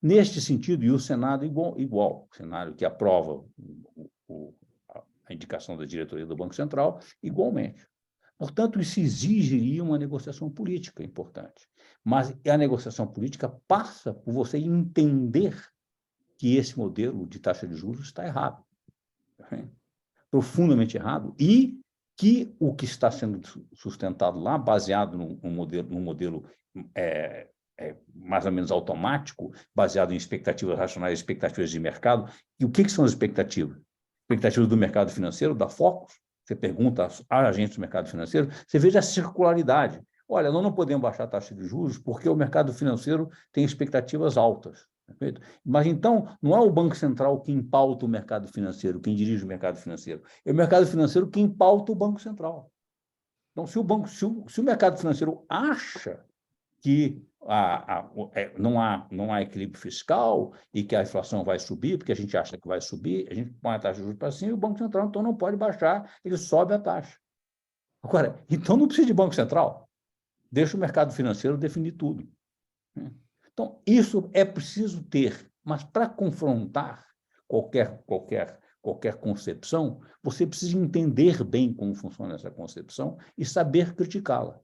Speaker 3: Neste sentido, e o Senado igual, o Senado que aprova a indicação da diretoria do Banco Central, igualmente. Portanto, isso exigiria uma negociação política importante. Mas a negociação política passa por você entender que esse modelo de taxa de juros está errado, profundamente errado, e que o que está sendo sustentado lá, baseado num modelo mais ou menos automático, baseado em expectativas racionais, expectativas de mercado. E o que são as expectativas? Expectativas do mercado financeiro, da Focus, você pergunta aos agentes do mercado financeiro, você veja a circularidade. Olha, nós não podemos baixar a taxa de juros porque o mercado financeiro tem expectativas altas. Perfeito? Mas, então, não é o Banco Central quem pauta o mercado financeiro, quem dirige o mercado financeiro. É o mercado financeiro quem pauta o Banco Central. Então, se o mercado financeiro acha que não há equilíbrio fiscal e que a inflação vai subir, porque a gente acha que vai subir, a gente põe a taxa de juros para cima e o Banco Central, então, não pode baixar, ele sobe a taxa. Agora, então não precisa de Banco Central. Deixa o mercado financeiro definir tudo. Então, isso é preciso ter, mas para confrontar qualquer concepção, você precisa entender bem como funciona essa concepção e saber criticá-la.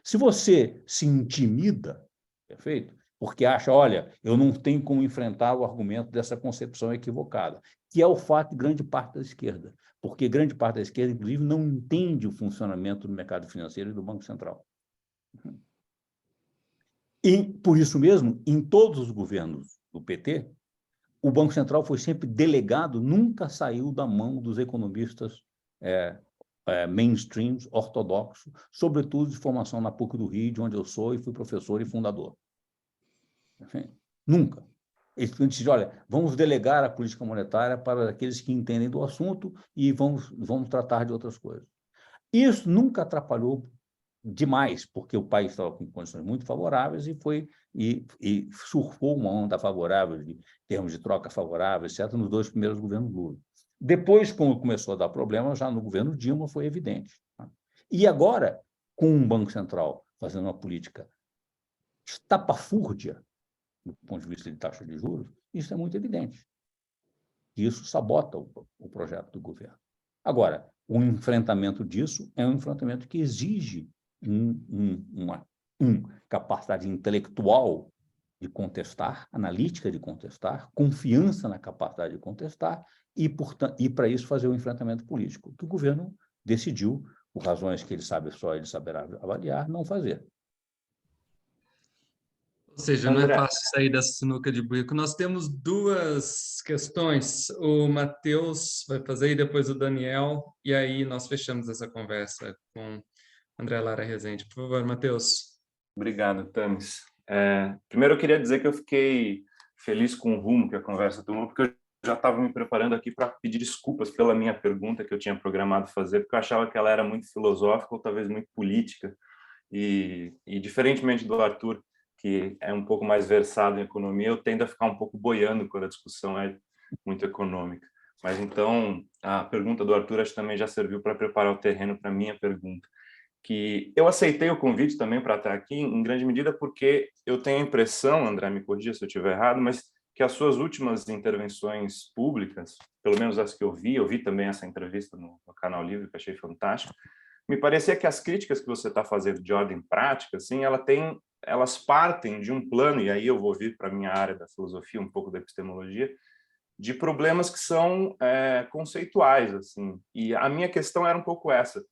Speaker 3: Se você se intimida, perfeito? Porque acha, olha, eu não tenho como enfrentar o argumento dessa concepção equivocada, que é o fato de grande parte da esquerda, porque grande parte da esquerda, inclusive, não entende o funcionamento do mercado financeiro e do Banco Central. E, por isso mesmo, em todos os governos do PT, o Banco Central foi sempre delegado, nunca saiu da mão dos economistas mainstreams, ortodoxos, sobretudo de formação na PUC do Rio, de onde eu sou e fui professor e fundador. Enfim, nunca. Ele disse, olha, vamos delegar a política monetária para aqueles que entendem do assunto e vamos tratar de outras coisas. Isso nunca atrapalhou demais, porque o país estava com condições muito favoráveis e surfou uma onda favorável, de termos de troca favorável, etc., nos 2 primeiros governos Lula. Depois, quando começou a dar problema, já no governo Dilma foi evidente. Tá? E agora, com um Banco Central fazendo uma política estapafúrdia, do ponto de vista de taxa de juros, isso é muito evidente. Isso sabota o projeto do governo. Agora, o enfrentamento disso é um enfrentamento que exige uma capacidade intelectual de contestar, analítica de contestar, confiança na capacidade de contestar e para isso fazer o enfrentamento político, que o governo decidiu, por razões que só ele saberá avaliar, não fazer.
Speaker 1: Ou seja, não é fácil sair dessa sinuca de bico. Nós temos 2 questões. O Matheus vai fazer e depois o Daniel, e aí nós fechamos essa conversa com André Lara Rezende. Por favor, Matheus.
Speaker 6: Obrigado, Thames. Primeiro, eu queria dizer que eu fiquei feliz com o rumo que a conversa tomou, porque eu já estava me preparando aqui para pedir desculpas pela minha pergunta que eu tinha programado fazer, porque eu achava que ela era muito filosófica ou talvez muito política. E diferentemente do Arthur, que é um pouco mais versado em economia, eu tendo a ficar um pouco boiando quando a discussão é muito econômica. Mas então, a pergunta do Arthur acho que também já serviu para preparar o terreno para a minha pergunta. Que eu aceitei o convite também para estar aqui, em grande medida porque eu tenho a impressão, André, me corrija se eu estiver errado, mas que as suas últimas intervenções públicas, pelo menos as que eu vi também essa entrevista no Canal Livre, que achei fantástico, me parecia que as críticas que você está fazendo de ordem prática, assim, elas partem de um plano, e aí eu vou vir para a minha área da filosofia, um pouco da epistemologia, de problemas que são conceituais, assim. E a minha questão era um pouco essa.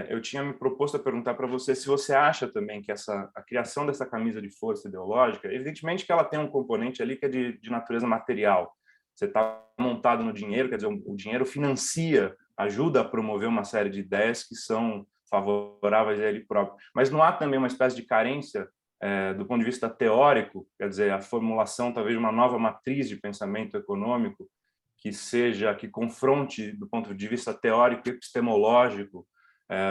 Speaker 6: Eu tinha me proposto a perguntar para você se você acha também que a criação dessa camisa de força ideológica, evidentemente que ela tem um componente ali que é de natureza material. Você está montado no dinheiro, quer dizer, o dinheiro financia, ajuda a promover uma série de ideias que são favoráveis a ele próprio. Mas não há também uma espécie de carência do ponto de vista teórico, quer dizer, a formulação talvez de uma nova matriz de pensamento econômico que confronte do ponto de vista teórico e epistemológico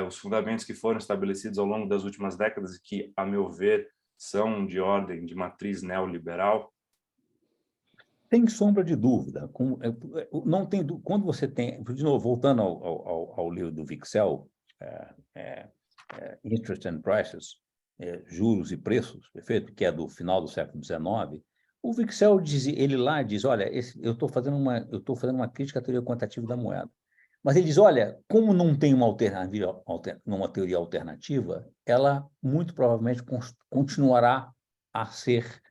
Speaker 6: os fundamentos que foram estabelecidos ao longo das últimas décadas e que, a meu ver, são de ordem de matriz neoliberal?
Speaker 3: Tem sombra de dúvida. Não tem, quando você tem, de novo, voltando ao livro do Wicksell, Interest and Prices, Juros e Preços, perfeito? Que é do final do século XIX, o Wicksell diz, olha, eu estou fazendo uma crítica à teoria quantitativa da moeda. Mas ele diz, olha, como não tem uma teoria alternativa, ela muito provavelmente continuará a ser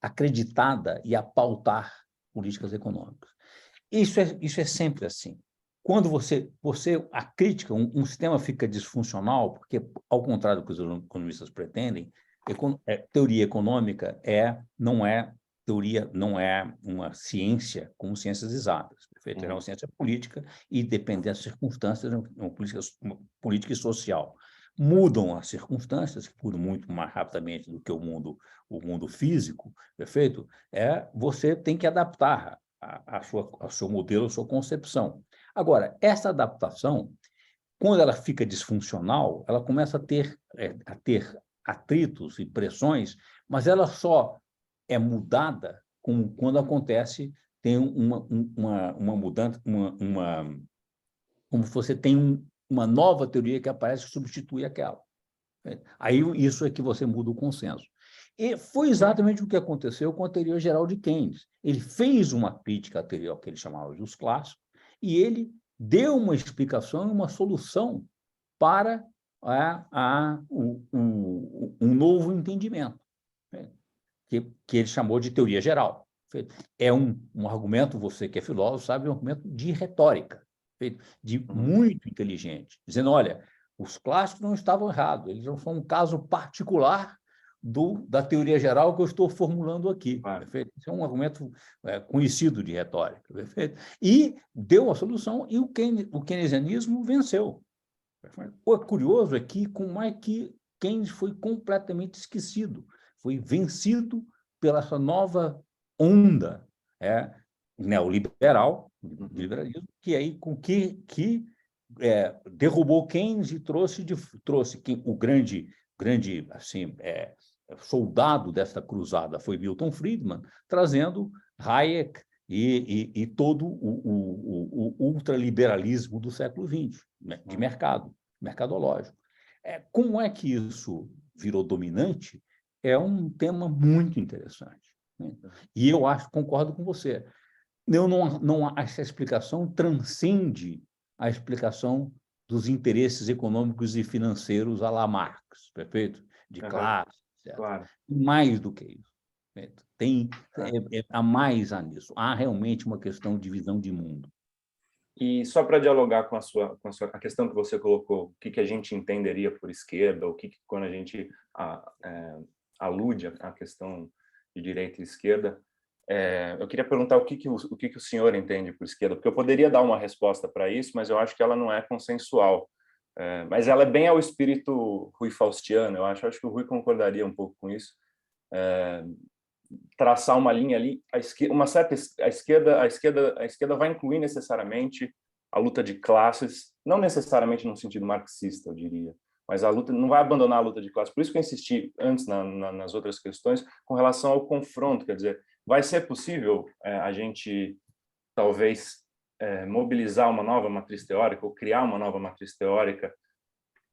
Speaker 3: acreditada e a pautar políticas econômicas. Isso é sempre assim. Quando a crítica, um sistema fica disfuncional, porque, ao contrário do que os economistas pretendem, teoria econômica não é uma ciência como ciências exatas, perfeito? É uma ciência política e, dependendo das circunstâncias, uma política e social. Mudam as circunstâncias, que mudam muito mais rapidamente do que o mundo físico, perfeito? Você tem que adaptar ao seu modelo, a sua concepção. Agora, essa adaptação, quando ela fica disfuncional, ela começa a ter atritos e pressões, mas ela só é mudada quando tem uma mudança, como você tem uma nova teoria que aparece que substitui aquela. Aí isso é que você muda o consenso. E foi exatamente o que aconteceu com a teoria geral de Keynes. Ele fez uma crítica à teoria que ele chamava de os clássicos e ele deu uma explicação e uma solução para um novo entendimento, que ele chamou de teoria geral. É um argumento, você que é filósofo sabe, um argumento de retórica, muito inteligente, dizendo, olha, os clássicos não estavam errados, eles não são um caso particular da teoria geral que eu estou formulando aqui. Perfeito? Isso é um argumento conhecido de retórica. Perfeito? E deu a solução e o keynesianismo venceu. O curioso é que como é que Keynes foi completamente esquecido. foi vencido pela essa nova onda neoliberal, liberalismo, que aí derrubou Keynes e trouxe o grande assim, soldado dessa cruzada foi Milton Friedman, trazendo Hayek e todo o ultraliberalismo do século XX, de mercado, mercadológico. Como é que isso virou dominante é um tema muito interessante, né? E eu concordo com você. Essa explicação transcende a explicação dos interesses econômicos e financeiros à la Marx, perfeito? De classe, etc.
Speaker 6: Claro.
Speaker 3: Mais do que isso. Há mais nisso. Há realmente uma questão de visão de mundo.
Speaker 6: E só para dialogar com a questão que você colocou, o que a gente entenderia por esquerda, quando a gente alude à questão de direita e esquerda, eu queria perguntar o que o senhor entende por esquerda, porque eu poderia dar uma resposta para isso, mas eu acho que ela não é consensual. Mas ela é bem ao espírito Rui Faustiano, eu acho que o Rui concordaria um pouco com isso. Traçar uma linha ali, a esquerda vai incluir necessariamente a luta de classes, não necessariamente no sentido marxista, eu diria, mas a luta não vai abandonar a luta de classes. Por isso que eu insisti antes nas outras questões com relação ao confronto, quer dizer, vai ser possível a gente talvez mobilizar uma nova matriz teórica ou criar uma nova matriz teórica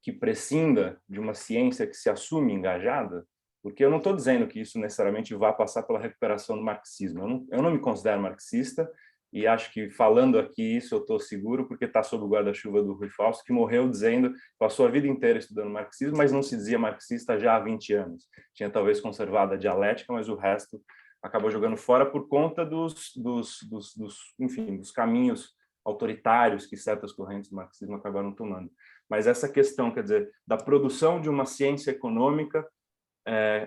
Speaker 6: que prescinda de uma ciência que se assume engajada? Porque eu não estou dizendo que isso necessariamente vá passar pela recuperação do marxismo. Eu não me considero marxista e acho que falando aqui isso eu estou seguro porque está sob o guarda-chuva do Rui Fausto, que morreu dizendo, passou a vida inteira estudando marxismo, mas não se dizia marxista já há 20 anos. Tinha talvez conservado a dialética, mas o resto acabou jogando fora por conta enfim, dos caminhos autoritários que certas correntes do marxismo acabaram tomando. Mas essa questão, quer dizer, da produção de uma ciência econômica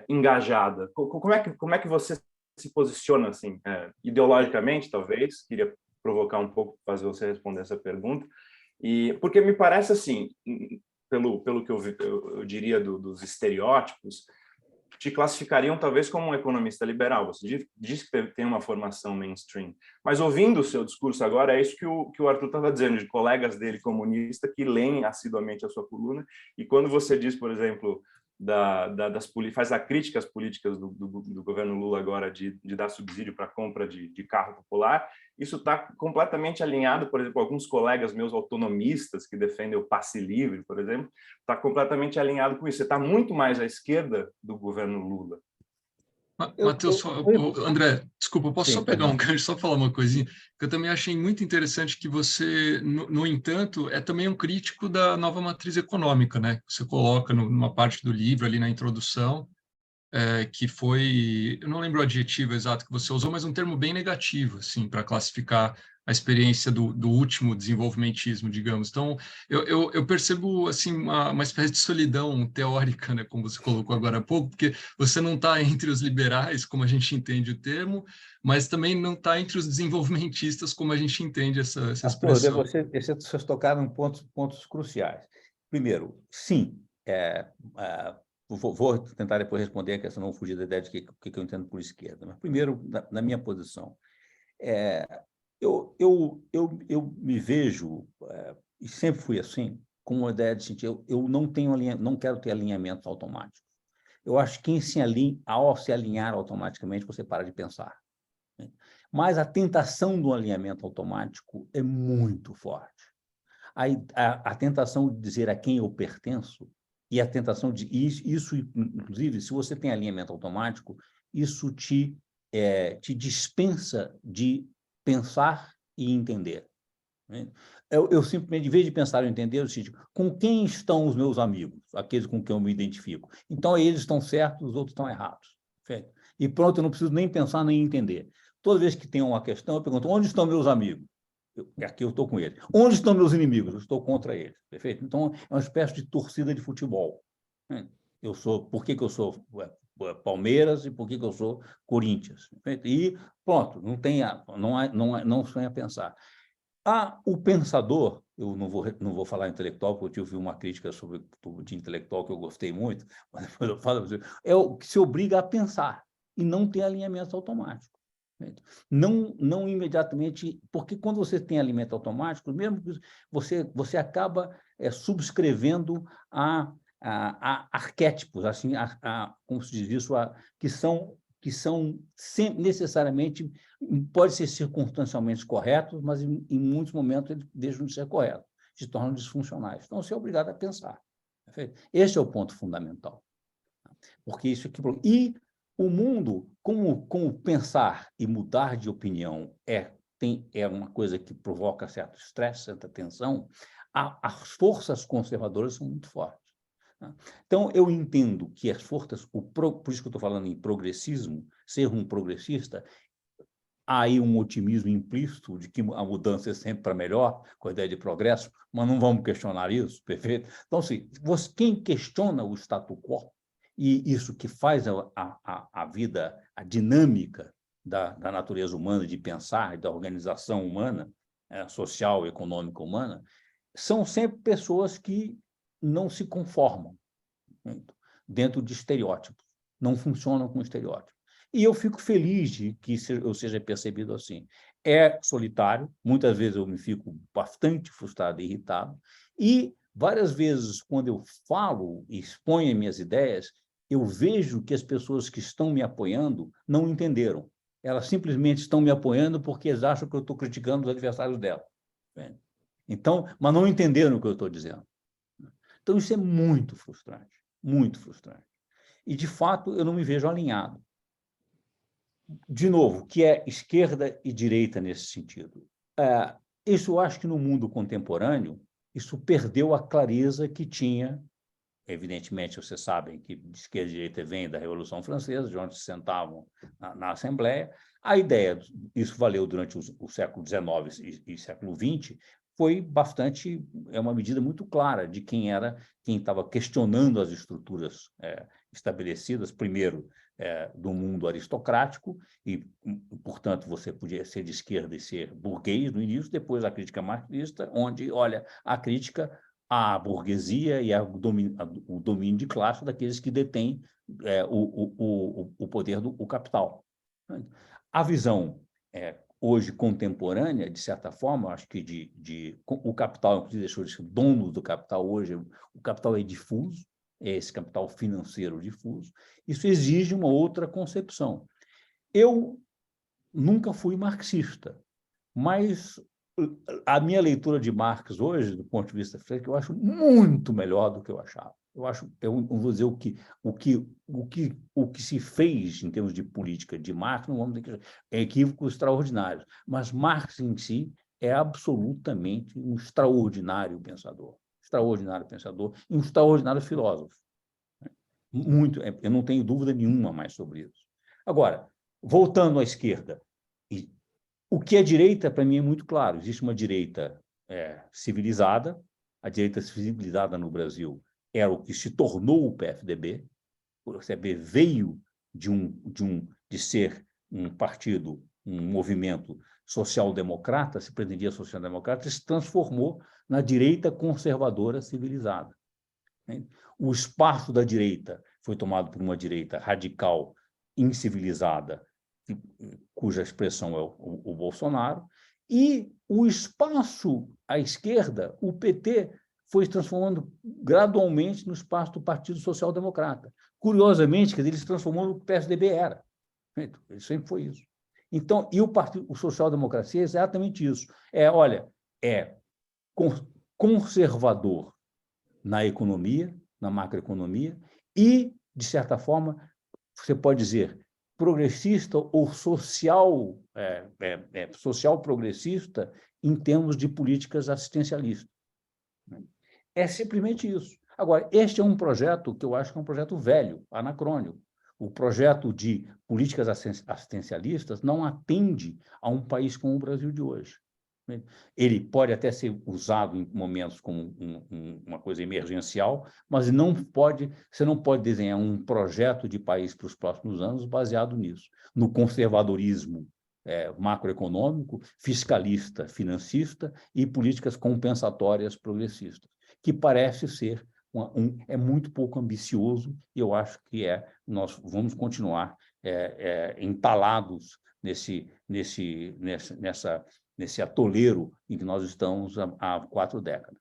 Speaker 6: engajada. Como é que você se posiciona assim, ideologicamente, talvez? Queria provocar um pouco, fazer você responder essa pergunta. E porque me parece assim, pelo que eu diria dos estereótipos, te classificariam talvez como um economista liberal. Você diz que tem uma formação mainstream, mas ouvindo o seu discurso agora, é isso que o Arthur estava dizendo, de colegas dele comunistas que leem assiduamente a sua coluna, e quando você diz, por exemplo, faz a crítica às políticas do governo Lula agora de dar subsídio para a compra de carro popular, isso está completamente alinhado, por exemplo, alguns colegas meus autonomistas que defendem o passe livre, por exemplo, está completamente alinhado com isso. Você está muito mais à esquerda do governo Lula.
Speaker 7: Matheus, André, desculpa, eu posso só pegar um gancho, só falar uma coisinha, que eu também achei muito interessante que você, no entanto, é também um crítico da nova matriz econômica, né? Você coloca numa parte do livro, ali na introdução, que foi, eu não lembro o adjetivo exato que você usou, mas um termo bem negativo, assim, para classificar a experiência do último desenvolvimentismo, digamos. Então, eu percebo assim uma espécie de solidão teórica, né, como você colocou agora há pouco, porque você não está entre os liberais, como a gente entende o termo, mas também não está entre os desenvolvimentistas, como a gente entende essa expressão.
Speaker 3: Vocês tocaram em pontos cruciais. Primeiro, sim, vou tentar depois responder a questão, não fugir da ideia de que eu entendo por esquerda. Mas, primeiro, na minha posição, eu me vejo, e sempre fui assim, com uma ideia de sentir, eu não quero ter alinhamentos automáticos. Eu acho que ao se alinhar automaticamente, você para de pensar, né? Mas a tentação do alinhamento automático é muito forte. A tentação de dizer a quem eu pertenço, e a tentação de isso, inclusive, se você tem alinhamento automático, isso te dispensa de pensar e entender, né? Eu simplesmente, em vez de pensar e entender, eu digo, com quem estão os meus amigos, aqueles com quem eu me identifico? Então, eles estão certos, os outros estão errados. Certo? E pronto, eu não preciso nem pensar nem entender. Toda vez que tem uma questão, eu pergunto, onde estão meus amigos? Aqui eu estou com eles. Onde estão meus inimigos? Eu estou contra eles. Perfeito? Então, é uma espécie de torcida de futebol. Por que eu sou Palmeiras e por que eu sou Corinthians? Perfeito? E pronto, não sonha a pensar. O pensador, eu não vou falar intelectual, porque eu tive uma crítica de intelectual que eu gostei muito, mas depois eu falo, é o que se obriga a pensar e não ter alinhamento automático. Não imediatamente, porque quando você tem alinhamento automático, mesmo que você acaba subscrevendo a arquétipos, assim, como se diz isso, que são necessariamente, pode ser circunstancialmente corretos, mas em muitos momentos eles deixam de ser corretos, se tornam disfuncionais. Então, você é obrigado a pensar. Perfeito? Esse é o ponto fundamental. Porque isso aqui... E o mundo, como pensar e mudar de opinião é uma coisa que provoca certo estresse, certa tensão, as forças conservadoras são muito fortes. Então, eu entendo que as forças, por isso que eu estou falando em progressismo, ser um progressista, há aí um otimismo implícito de que a mudança é sempre para melhor, com a ideia de progresso, mas não vamos questionar isso, perfeito? Então, assim, quem questiona o status quo, e isso que faz a vida, a dinâmica da natureza humana, de pensar, da organização humana, social, econômica humana, são sempre pessoas que não se conformam dentro de estereótipos, não funcionam com estereótipos. E eu fico feliz de que eu seja percebido assim. É solitário, muitas vezes eu me fico bastante frustrado e irritado, e várias vezes, quando eu falo e exponho minhas ideias, eu vejo que as pessoas que estão me apoiando não entenderam. Elas simplesmente estão me apoiando porque eles acham que eu estou criticando os adversários dela. Então, mas não entenderam o que eu estou dizendo. Então, isso é muito frustrante, muito frustrante. E, de fato, eu não me vejo alinhado. De novo, que é esquerda e direita nesse sentido. Isso eu acho que no mundo contemporâneo, isso perdeu a clareza que tinha. Evidentemente, vocês sabem que esquerda e direita vem da Revolução Francesa, de onde se sentavam na Assembleia. A ideia, isso valeu durante o século XIX e século XX, foi bastante, é uma medida muito clara de quem estava questionando as estruturas estabelecidas, primeiro, do mundo aristocrático, e, portanto, você podia ser de esquerda e ser burguês no início, depois a crítica marxista, onde, olha, a crítica à burguesia e o domínio de classe daqueles que detêm o poder do capital. A visão hoje contemporânea, de certa forma, acho que o capital, inclusive, deixou de ser dono do capital hoje, o capital é difuso, é esse capital financeiro difuso, isso exige uma outra concepção. Eu nunca fui marxista, mas a minha leitura de Marx hoje, do ponto de vista físico, eu acho muito melhor do que eu achava. Eu vou dizer o que se fez em termos de política de Marx, não vamos dizer que é equívocos extraordinários, mas Marx em si é absolutamente um extraordinário pensador e um extraordinário filósofo. Muito, eu não tenho dúvida nenhuma mais sobre isso. Agora, voltando à esquerda, o que é direita, para mim, é muito claro. Existe uma direita civilizada. A direita civilizada no Brasil era o que se tornou o PFDB. O PFDB veio de ser um partido, um movimento social-democrata, se pretendia social-democrata, e se transformou na direita conservadora civilizada. O espaço da direita foi tomado por uma direita radical, incivilizada, cuja expressão é o Bolsonaro, e o espaço à esquerda, o PT, foi se transformando gradualmente no espaço do Partido Social Democrata. Curiosamente, quer dizer, ele se transformou no que o PSDB era. Ele sempre foi isso. Então, e o social-democracia é exatamente isso. É conservador na economia, na macroeconomia, e, de certa forma, você pode dizer, progressista ou social progressista em termos de políticas assistencialistas. É simplesmente isso. Agora, este é um projeto que eu acho que é um projeto velho, anacrônico. O projeto de políticas assistencialistas não atende a um país como o Brasil de hoje. Ele pode até ser usado em momentos como uma coisa emergencial, mas você não pode desenhar um projeto de país para os próximos anos baseado nisso, no conservadorismo macroeconômico, fiscalista, financista e políticas compensatórias progressistas, que parece ser é muito pouco ambicioso, e eu acho que nós vamos continuar entalados nesse atoleiro em que nós estamos há 4 décadas.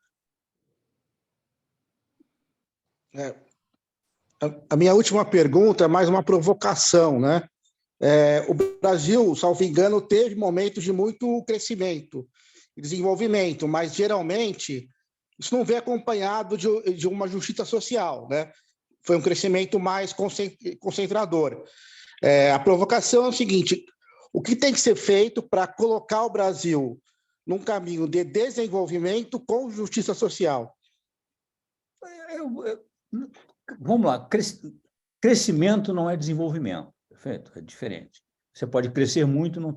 Speaker 5: A minha última pergunta é mais uma provocação, né? O Brasil, salvo engano, teve momentos de muito crescimento e desenvolvimento, mas geralmente isso não vem acompanhado de uma justiça social, né? Foi um crescimento mais concentrador. A provocação é o seguinte: o que tem que ser feito para colocar o Brasil num caminho de desenvolvimento com justiça social?
Speaker 3: Vamos lá, crescimento não é desenvolvimento, perfeito? É diferente. Você pode crescer muito e não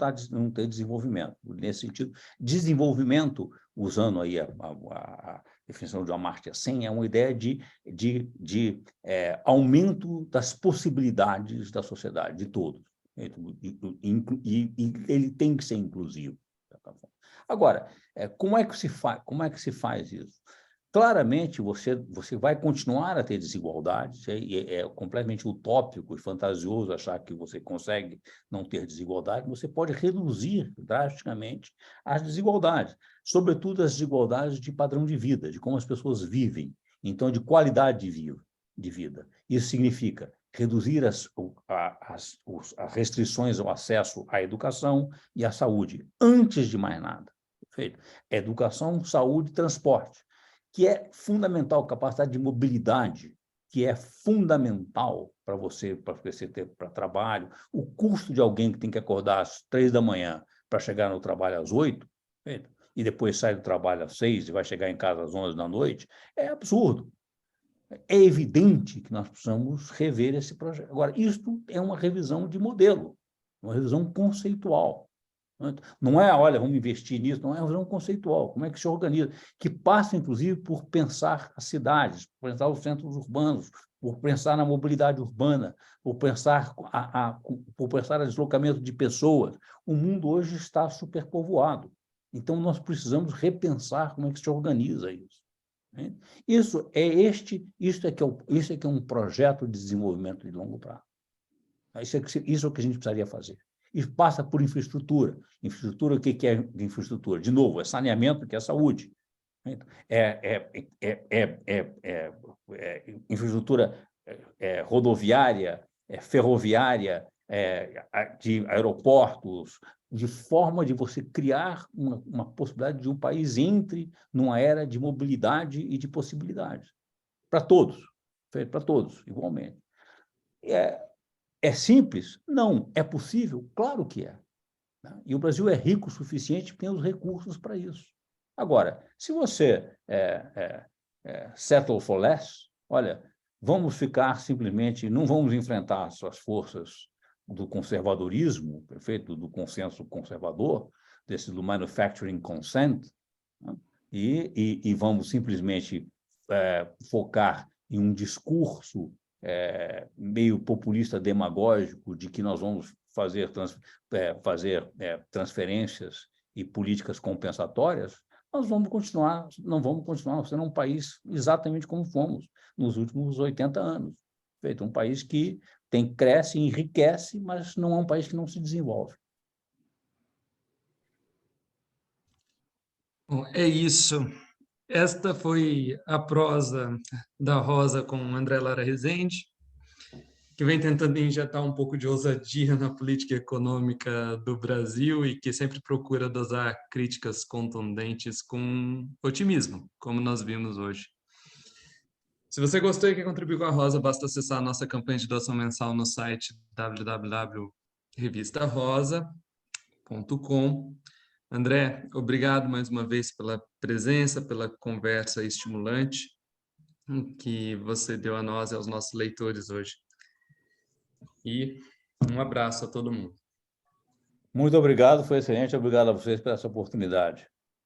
Speaker 3: ter desenvolvimento. Nesse sentido, desenvolvimento, usando aí a definição de Amartya Sen, é uma ideia de aumento das possibilidades da sociedade, de todos. E ele tem que ser inclusivo. Agora, como é que se faz isso? Claramente, você vai continuar a ter desigualdades, é completamente utópico e fantasioso achar que você consegue não ter desigualdade, você pode reduzir drasticamente as desigualdades, sobretudo as desigualdades de padrão de vida, de como as pessoas vivem, então de qualidade de vida. Isso significa reduzir as restrições ao acesso à educação e à saúde, antes de mais nada. Perfeito? Educação, saúde, transporte, que é fundamental, capacidade de mobilidade, que é fundamental para você ter para trabalho, o custo de alguém que tem que acordar às 3 da manhã para chegar no trabalho às 8, e depois sai do trabalho às 6 e vai chegar em casa às 11 da noite, é absurdo. É evidente que nós precisamos rever esse projeto. Agora, isto é uma revisão de modelo, uma revisão conceitual. Não é, olha, vamos investir nisso, não é uma visão conceitual, como é que se organiza, que passa, inclusive, por pensar as cidades, por pensar os centros urbanos, por pensar na mobilidade urbana, por pensar a deslocamento de pessoas. O mundo hoje está superpovoado, então nós precisamos repensar como é que se organiza isso. Isso é que é um projeto de desenvolvimento de longo prazo. Isso é o que a gente precisaria fazer. E passa por infraestrutura. Infraestrutura, o que é infraestrutura? De novo, é saneamento, que é saúde. Infraestrutura rodoviária, ferroviária, de aeroportos, de forma de você criar uma possibilidade de um país entre numa era de mobilidade e de possibilidades. Para todos, igualmente. É simples? Não. É possível? Claro que é. E o Brasil é rico o suficiente, tem os recursos para isso. Agora, se você settle for less, olha, vamos ficar simplesmente, não vamos enfrentar as forças do conservadorismo, perfeito, do consenso conservador, do manufacturing consent, né? E vamos simplesmente focar em um discurso meio populista demagógico de que nós vamos fazer transferências e políticas compensatórias, nós não vamos continuar sendo um país exatamente como fomos nos últimos 80 anos. Feito um país que cresce e enriquece, mas não é um país que não se desenvolve.
Speaker 1: Bom, é isso. Esta foi a prosa da Rosa com André Lara Rezende, que vem tentando injetar um pouco de ousadia na política econômica do Brasil e que sempre procura dosar críticas contundentes com otimismo, como nós vimos hoje. Se você gostou e quer contribuir com a Rosa, basta acessar a nossa campanha de doação mensal no site www.revistarosa.com. André, obrigado mais uma vez pela presença, pela conversa estimulante que você deu a nós e aos nossos leitores hoje. E um abraço a todo mundo.
Speaker 3: Muito obrigado, foi excelente. Obrigado a vocês por essa oportunidade.